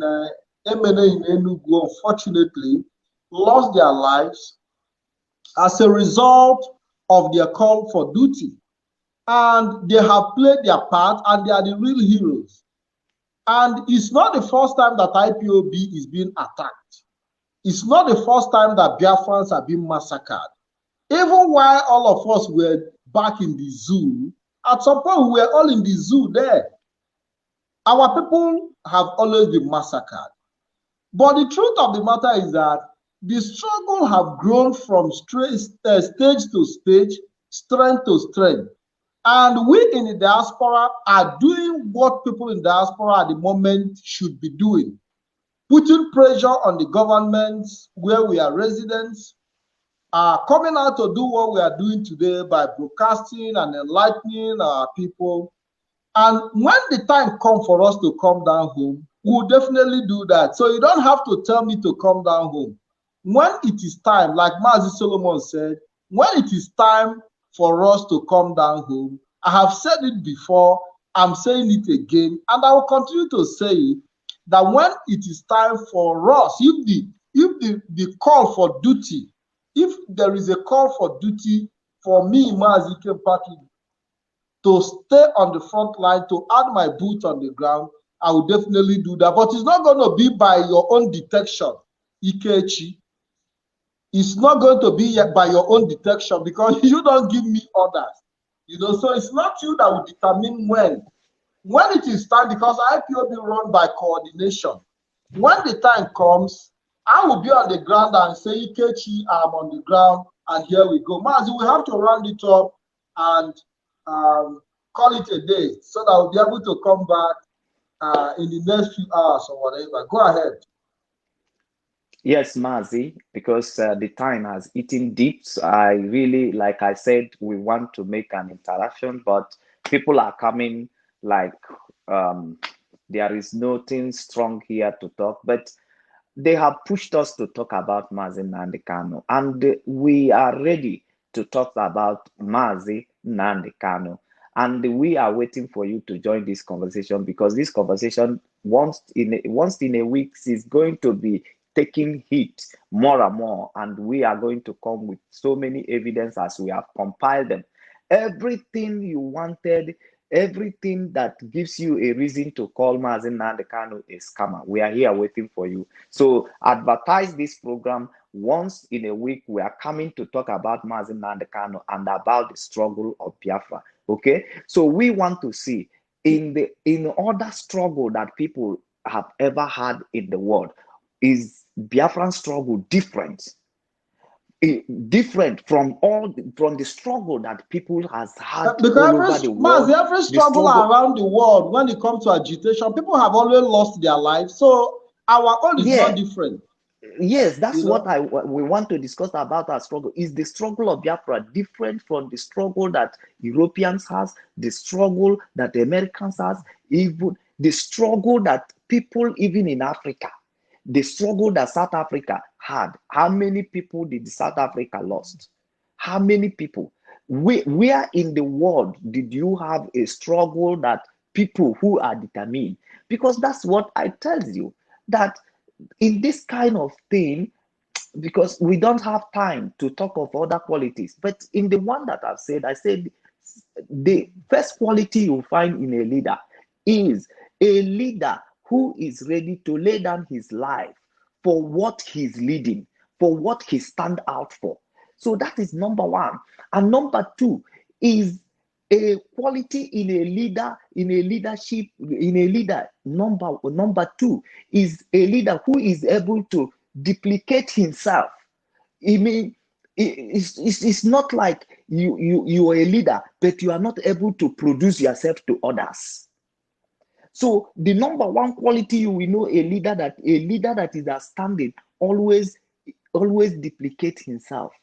Emene in Enugu, unfortunately, lost their lives as a result of their call for duty. And they have played their part, and they are the real heroes. And it's not the first time that IPOB is being attacked. It's not the first time that Biafrans have been massacred. Even while all of us were back in the zoo, at some point we were all in the zoo there. Our people have always been massacred. But the truth of the matter is that the struggle have grown from stage to stage, strength to strength. And we in the diaspora are doing what people in diaspora at the moment should be doing. Putting pressure on the governments where we are residents, coming out to do what we are doing today by broadcasting and enlightening our people. And when the time comes for us to come down home, we'll definitely do that. So you don't have to tell me to come down home. When it is time, like Mazi Solomon said, when it is time for us to come down home, I have said it before, I'm saying it again, and I will continue to say it, that when it is time for us, if the call for duty, if there is a call for duty for me, Mazi Kempaki, to stay on the front line, to add my boots on the ground, I will definitely do that. But it's not going to be by your own detection, Ikechi. It's not going to be by your own detection because you don't give me orders. You know, so it's not you that will determine when. When it is time, because IPOB run by coordination. When the time comes, I will be on the ground and say, Ikechi, I'm on the ground, and here we go. Mazi, we have to round it up and call it a day so that we'll be able to come back in the next few hours or whatever. Go ahead. Yes, Mazi, because the time has eaten deep. So I really, like I said, we want to make an interaction, but people are coming like there is nothing strong here to talk. But they have pushed us to talk about Mazi Nnamdi Kanu, and we are ready to talk about Mazi Nnamdi Kanu. And we are waiting for you to join this conversation, because this conversation once in a week is going to be taking heat more and more, and we are going to come with so many evidence as we have compiled them. Everything you wanted, everything that gives you a reason to call Mazi Nnamdi Kanu a scammer, we are here waiting for you. So advertise this program once in a week. We are coming to talk about Mazi Nnamdi Kanu and about the struggle of Biafra. Okay, so we want to see in other struggle that people have ever had in the world, is Biafran struggle different from the struggle that people has had all over the world? Every struggle around the world, when it comes to agitation, people have always lost their lives. So our own is not different. Yes, that's what we want to discuss about our struggle. Is the struggle of Biafra different from the struggle that Europeans has, the struggle that the Americans has, even the struggle that people even in Africa, the struggle that South Africa had? How many people did South Africa lost? How many people? Where in the world did you have a struggle that people who are determined? Because that's what I tell you, that in this kind of thing, because we don't have time to talk of other qualities, but in the one that I said the first quality you find in a leader is a leader who is ready to lay down his life for what he's leading, for what he stand out for. So that is number one. And number two is a quality in a leader, in a leadership, in a leader. Number two is a leader who is able to duplicate himself. I mean, it's not like you are a leader, but you are not able to produce yourself to others. So the number one quality you will know a leader that is outstanding always duplicate himself,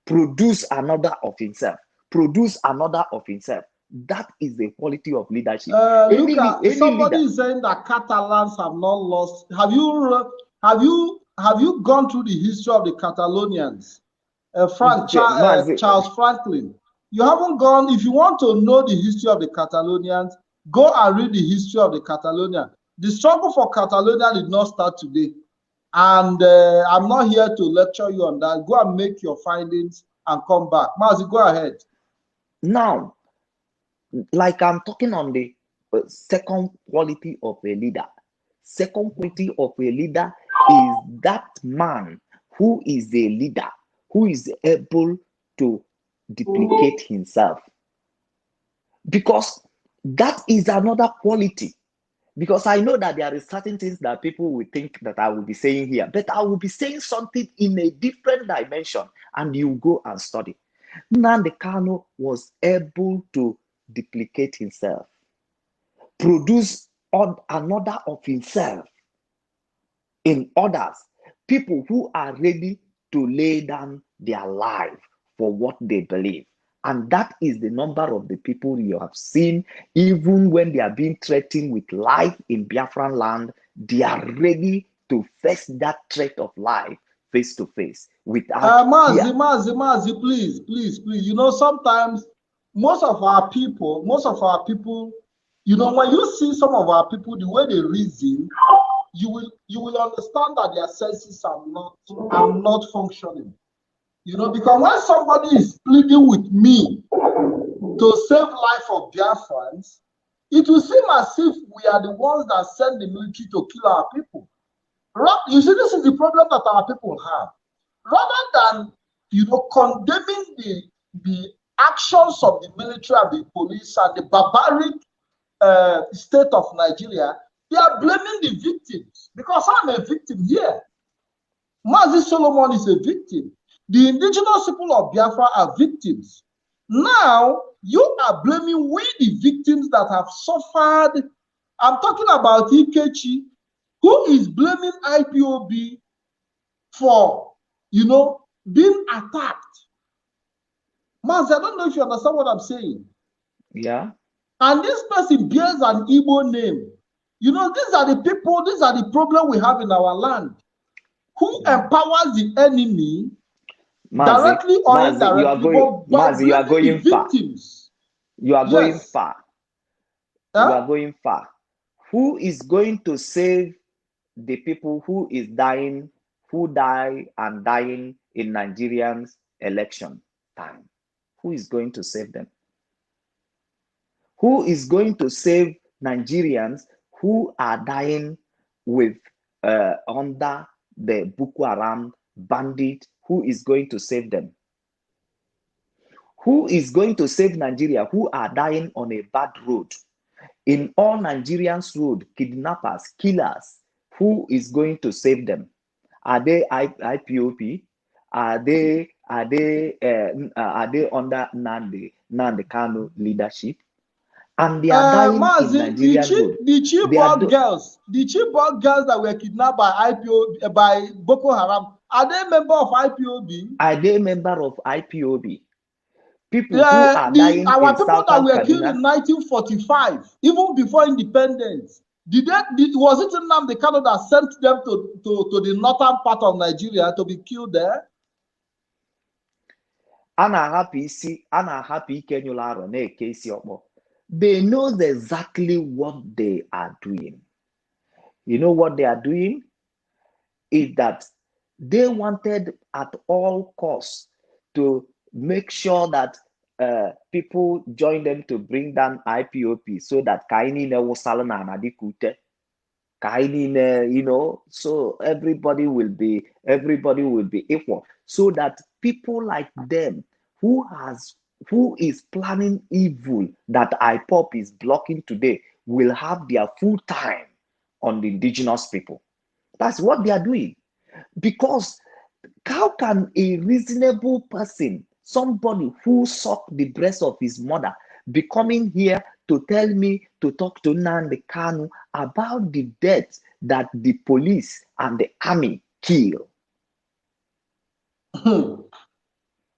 produce another of himself. That is the quality of leadership. Somebody is saying that Catalans have not lost. Have you gone through the history of the Catalonians? Charles Franklin. You haven't gone. If you want to know the history of the Catalonians, go and read the history of the Catalonian. The struggle for Catalonia did not start today. And I'm not here to lecture you on that. Go and make your findings and come back. Mazi, go ahead. Now, like I'm talking on the second quality of a leader, Second quality of a leader is that man who is a leader, who is able to duplicate himself. Because that is another quality. Because I know that there are certain things that people will think that I will be saying here, but I will be saying something in a different dimension, and you go and study. Nnamdi Kanu was able to duplicate himself, produce another of himself in others, people who are ready to lay down their life for what they believe. And that is the number of the people you have seen, even when they are being threatened with life in Biafran land, they are ready to face that threat of life face to face without fear. Mazi, please. You know, sometimes most of our people, you know, when you see some of our people, the way they reason, you will understand that their senses are not functioning. You know, because when somebody is pleading with me to save life of Biafrans, it will seem as if we are the ones that send the military to kill our people. You see, this is the problem that our people have. Rather than, you know, condemning the actions of the military and the police and the barbaric state of Nigeria, they are blaming the victims. Because I'm a victim here. Mazi Solomon is a victim. The indigenous people of Biafra are victims. Now, you are blaming we, the victims that have suffered. I'm talking about Ikechi, who is blaming IPOB for, you know, being attacked. Mazi, I don't know if you understand what I'm saying. Yeah. And this person bears an Igbo name. You know, these are the people, these are the problem we have in our land. Who empowers the enemy directly or indirectly? You are going far. You are going far. Huh? You are going far. Who is going to save the people who is dying, who die and dying in Nigerians' election time? Who is going to save them? Who is going to save Nigerians who are dying with under the Boko Haram bandit? Who is going to save them? Who is going to save Nigeria who are dying on a bad road? In all Nigerians' road, kidnappers, killers, who is going to save them? Are they IPOP? Are they under Nnamdi Kanu leadership? And they are dying in Nigerian road. The Chibok girls that were kidnapped by IPOB, by Boko Haram, are they member of IPOB? Are they member of IPOB? People who are dying our in people that were Kaduna, killed in 1945, even before independence, was it Nnamdi Kanu that sent them to the northern part of Nigeria to be killed there? They know exactly what they are doing. You know what they are doing? Is that they wanted at all costs to make sure that people join them to bring down IPOP so that you know, so everybody will be equal, so that people like them who is planning evil that IPOP is blocking today will have their full time on the indigenous people. That's what they are doing. Because how can a reasonable person, somebody who sucked the breast of his mother, be coming here to tell me to talk to Nnamdi Kanu about the deaths that the police and the army kill?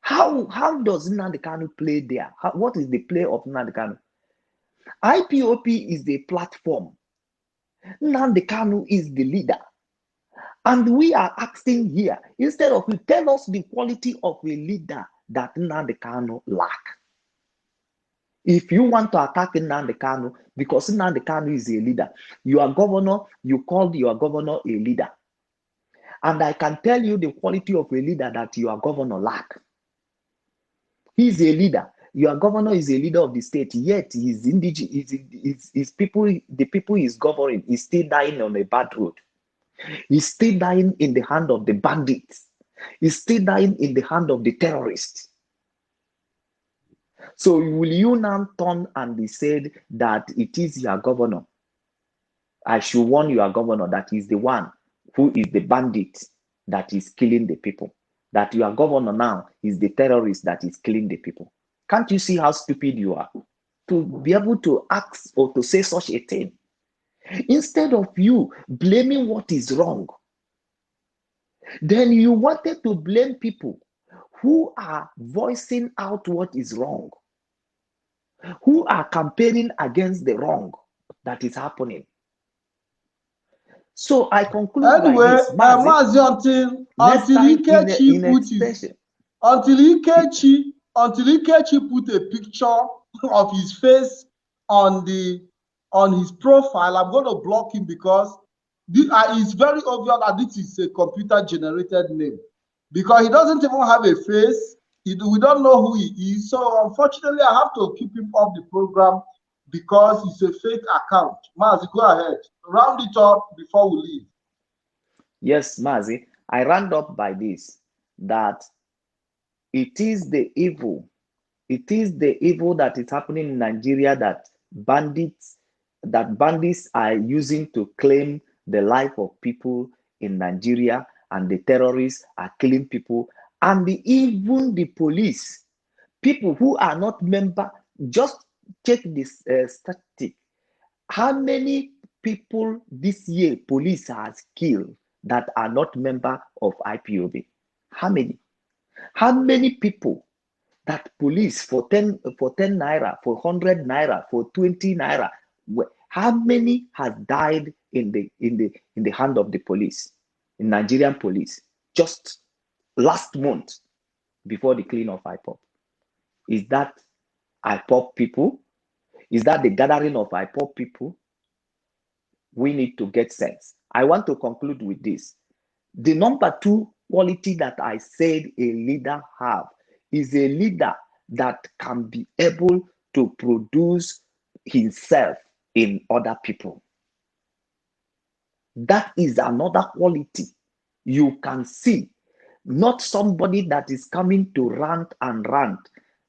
How does Nnamdi Kanu play there? What is the play of Nnamdi Kanu? IPOP is the platform. Nnamdi Kanu is the leader. And we are asking here, instead of you tell us the quality of a leader that Nnamdi Kanu lack. If you want to attack Nnamdi Kanu, because Nnamdi Kanu is a leader, your governor, you called your governor a leader. And I can tell you the quality of a leader that your governor lack. He's a leader. Your governor is a leader of the state, yet his indigenous, his people, the people he's governing, is still dying on a bad road. He's still dying in the hand of the bandits. He's still dying in the hand of the terrorists. So will you now turn and be said that it is your governor? I should warn your governor that he's the one who is the bandit that is killing the people. That your governor now is the terrorist that is killing the people. Can't you see how stupid you are to be able to ask or to say such a thing? Instead of you blaming what is wrong, then you wanted to blame people who are voicing out what is wrong, who are campaigning against the wrong that is happening. So I conclude anyway, like this. Mazi, until Ikechi put a picture of his face on his profile, I'm going to block him because it's very obvious that this is a computer generated name, because he doesn't even have a face. We don't know who he is. So unfortunately, I have to keep him off the program because it's a fake account. Mazi, go ahead. Round it up before we leave. Yes, Mazi, I round up by this, that it is the evil that is happening in Nigeria that bandits are using to claim the life of people in Nigeria, and the terrorists are killing people, and even the police, people who are not member. Just check this statistic. How many people this year police has killed that are not member of IPOB? How many? How many people that police for 10 naira, for 100 naira, for 20 naira, how many has died in the hand of the police, in Nigerian police, just last month before the clean of IPOB? Is that IPOB people? Is that the gathering of IPOB people? We need to get sense. I want to conclude with this. The number 2 quality that I said a leader have is a leader that can be able to produce himself in other people. That is another quality you can see. Not somebody that is coming to rant and rant,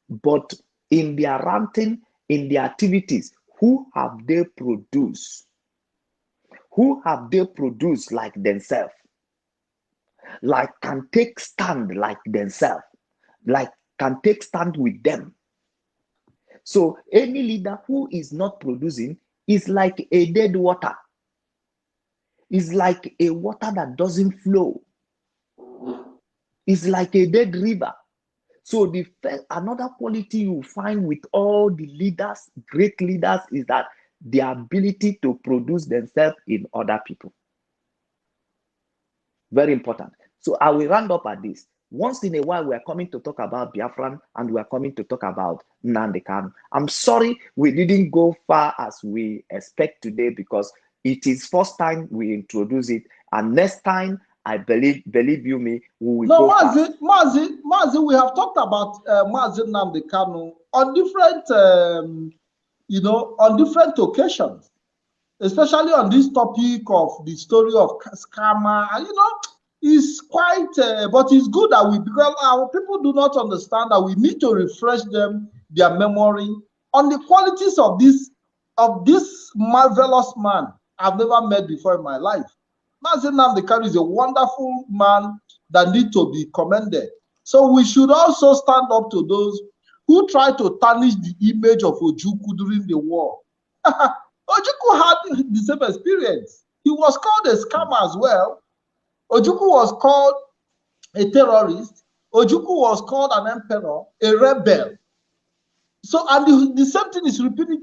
but in their ranting, in their activities, who have they produced? Who have they produced like themselves? Like can take stand like themselves, like can take stand with them. So any leader who is not producing is like a dead water. Is like a water that doesn't flow. Is like a dead river. So another quality you find with all the leaders, great leaders, is that the ability to produce themselves in other people. Very important. So I will round up at this. Once in a while, we are coming to talk about Biafran, and we are coming to talk about Nnamdi Kanu. I'm sorry we didn't go far as we expect today, because it is first time we introduce it, and next time, I believe you me, we will go fast. Mazi, we have talked about Mazi Nnamdi Kanu on different, on different occasions, especially on this topic of the story of scammer. It's quite, but it's good that because our people do not understand that we need to refresh their memory on the qualities of this marvelous man I've never met before in my life. Mazi Nnamdi Kanu is a wonderful man that needs to be commended. So we should also stand up to those who try to tarnish the image of Ojukwu during the war. Ojukwu had the same experience. He was called a scammer as well. Ojukwu was called a terrorist. Ojukwu was called an emperor, a rebel. So, and the same thing is repeating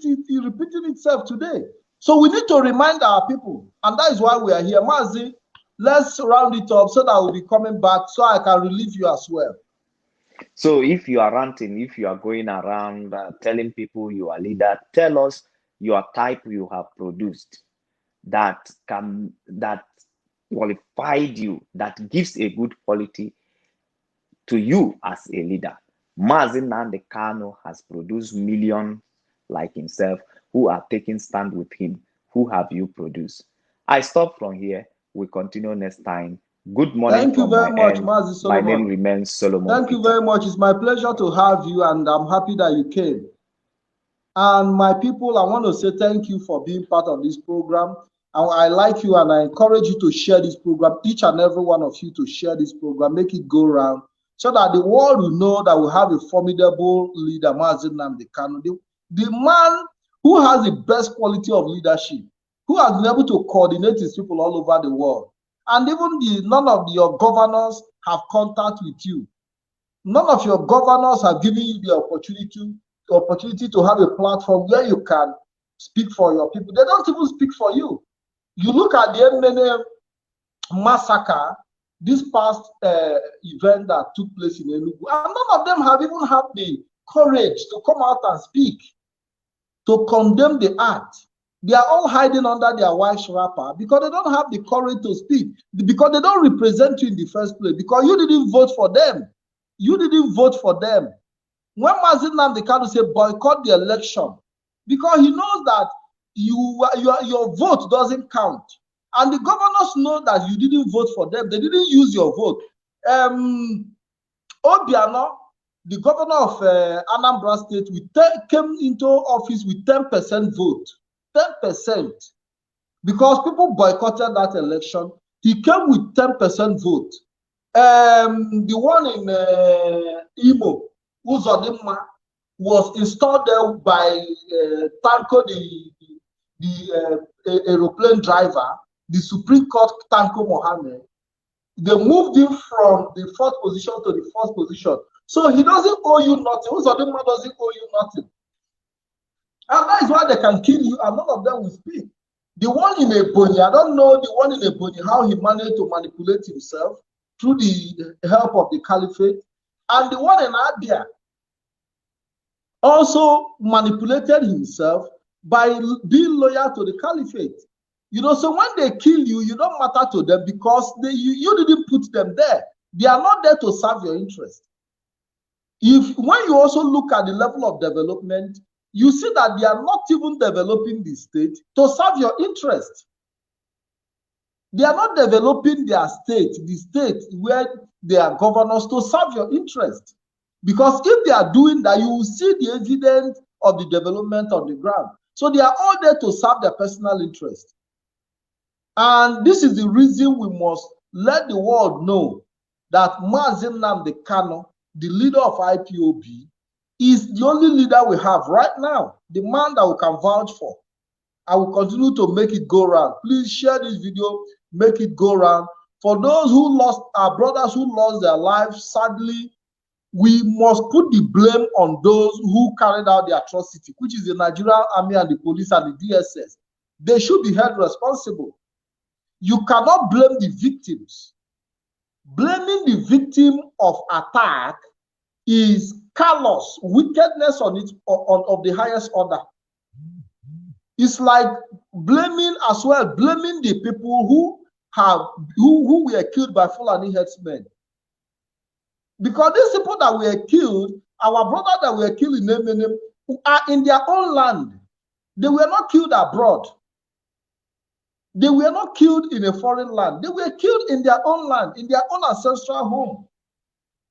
itself today. So we need to remind our people, and that is why we are here. Mazi, let's round it up so that we'll be coming back so I can relieve you as well. So if you are ranting, if you are going around telling people you are leader, tell us your type you have produced that qualified you, that gives a good quality to you as a leader. Mazi Nnamdi Kanu has produced millions like himself who are taking stand with him. Who have you produced? I stop from here. We continue next time. Good morning. Thank you very much, Mazi Solomon. My name remains Solomon. Thank you very much. It's my pleasure to have you, and I'm happy that you came. And my people, I want to say thank you for being part of this program. I like you, and I encourage you to share this program, each and every one of you to share this program, make it go around, so that the world will know that we have a formidable leader, Mazi Nnamdi Kanu, the man who has the best quality of leadership, who has been able to coordinate his people all over the world. And even none of your governors have contact with you. None of your governors have given you the opportunity to have a platform where you can speak for your people. They don't even speak for you. You look at the Emene massacre, this past event that took place in Enugu, and none of them have even had the courage to come out and speak, to condemn the act. They are all hiding under their wife's wrapper because they don't have the courage to speak, because they don't represent you in the first place, because you didn't vote for them. You didn't vote for them. When Mazi Nnamdi Kanu said boycott the election, because he knows that your vote doesn't count. And the governors know that you didn't vote for them. They didn't use your vote. Obiano, the governor of Anambra State, came into office with 10% vote. 10%. Because people boycotted that election. He came with 10% vote. The one in Imo, Uzodimma, was installed there by Tanko, the aeroplane driver, the Supreme Court Tanko Mohammed. They moved him from the fourth position to the first position. So he doesn't owe you nothing. Uzodimma doesn't owe you nothing. And that is why they can kill you, and none of them will speak. The one in Ebonyi, I don't know the one in Ebonyi, how he managed to manipulate himself through the help of the caliphate. And the one in Abia also manipulated himself by being loyal to the caliphate. You know, so when they kill you, you don't matter to them because you didn't put them there. They are not there to serve your interest. When you also look at the level of development, you see that they are not even developing the state to serve your interest. They are not developing their state, the state where they are governors, to serve your interest. Because if they are doing that, you will see the evidence of the development on the ground. So they are all there to serve their personal interest. And this is the reason we must let the world know that Mazi Nnamdi Kanu, the leader of IPOB, is the only leader we have right now, the man that we can vouch for. I will continue to make it go round. Please share this video, make it go round. For those who lost, our brothers who lost their lives, sadly, we must put the blame on those who carried out the atrocity, which is the Nigerian army and the police and the DSS. They should be held responsible. You cannot blame the victims. Blaming the victim of attack is callous wickedness of the highest order. It's like blaming as well, blaming the people who were killed by Fulani herdsmen. Because these people that were killed, our brothers that were killed in Eminem, are in their own land. They were not killed abroad. They were not killed in a foreign land. They were killed in their own land, in their own ancestral home,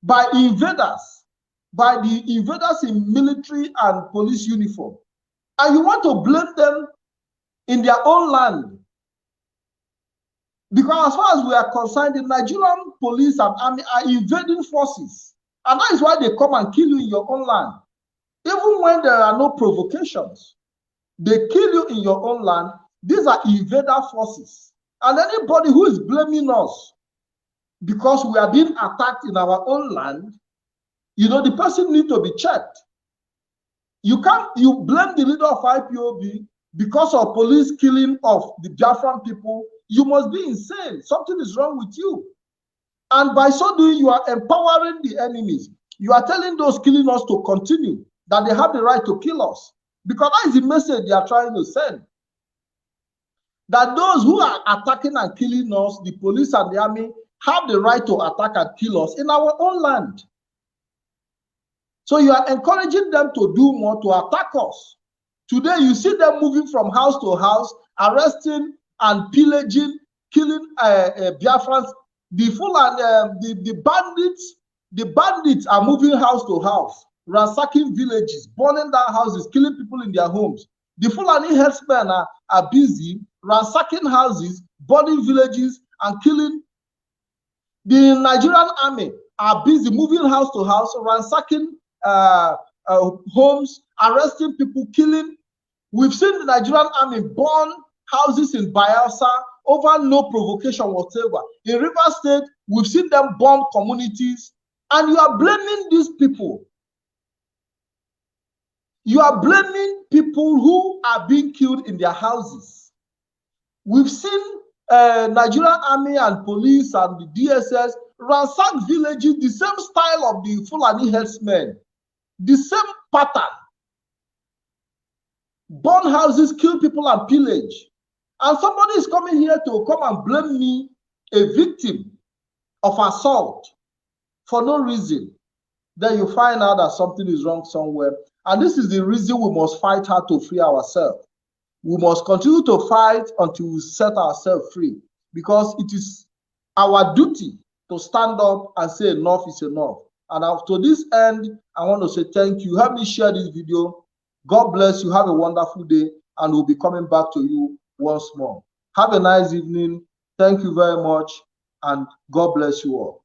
by invaders, by the invaders in military and police uniform. And you want to blame them in their own land. Because as far as we are concerned, the Nigerian police and army are invading forces. And that is why they come and kill you in your own land. Even when there are no provocations, they kill you in your own land. These are invader forces. And anybody who is blaming us because we are being attacked in our own land, you know, the person needs to be checked. You blame the leader of IPOB because of police killing of the Biafran people. You must be insane. Something is wrong with you. And by so doing, you are empowering the enemies. You are telling those killing us to continue, that they have the right to kill us. Because that is the message they are trying to send. That those who are attacking and killing us, the police and the army, have the right to attack and kill us in our own land. So you are encouraging them to do more, to attack us. Today, you see them moving from house to house, arresting and pillaging, killing Biafrans. The bandits are moving house to house, ransacking villages, burning down houses, killing people in their homes. The Fulani herdsmen are busy ransacking houses, burning villages, and killing. The Nigerian army are busy moving house to house, ransacking homes, arresting people, killing. We've seen the Nigerian army burn houses in Biafra over no provocation whatsoever. In Rivers State, we've seen them bomb communities, and you are blaming these people. You are blaming people who are being killed in their houses. We've seen Nigerian army and police and the DSS ransack villages, the same style of the Fulani herdsmen, the same pattern. Burn houses, kill people, and pillage. And somebody is coming here to come and blame me, a victim of assault, for no reason. Then you find out that something is wrong somewhere. And this is the reason we must fight hard to free ourselves. We must continue to fight until we set ourselves free, because it is our duty to stand up and say enough is enough. And to this end, I want to say thank you. Help me share this video. God bless you. Have a wonderful day, and we'll be coming back to you once more. Have a nice evening. Thank you very much, and God bless you all.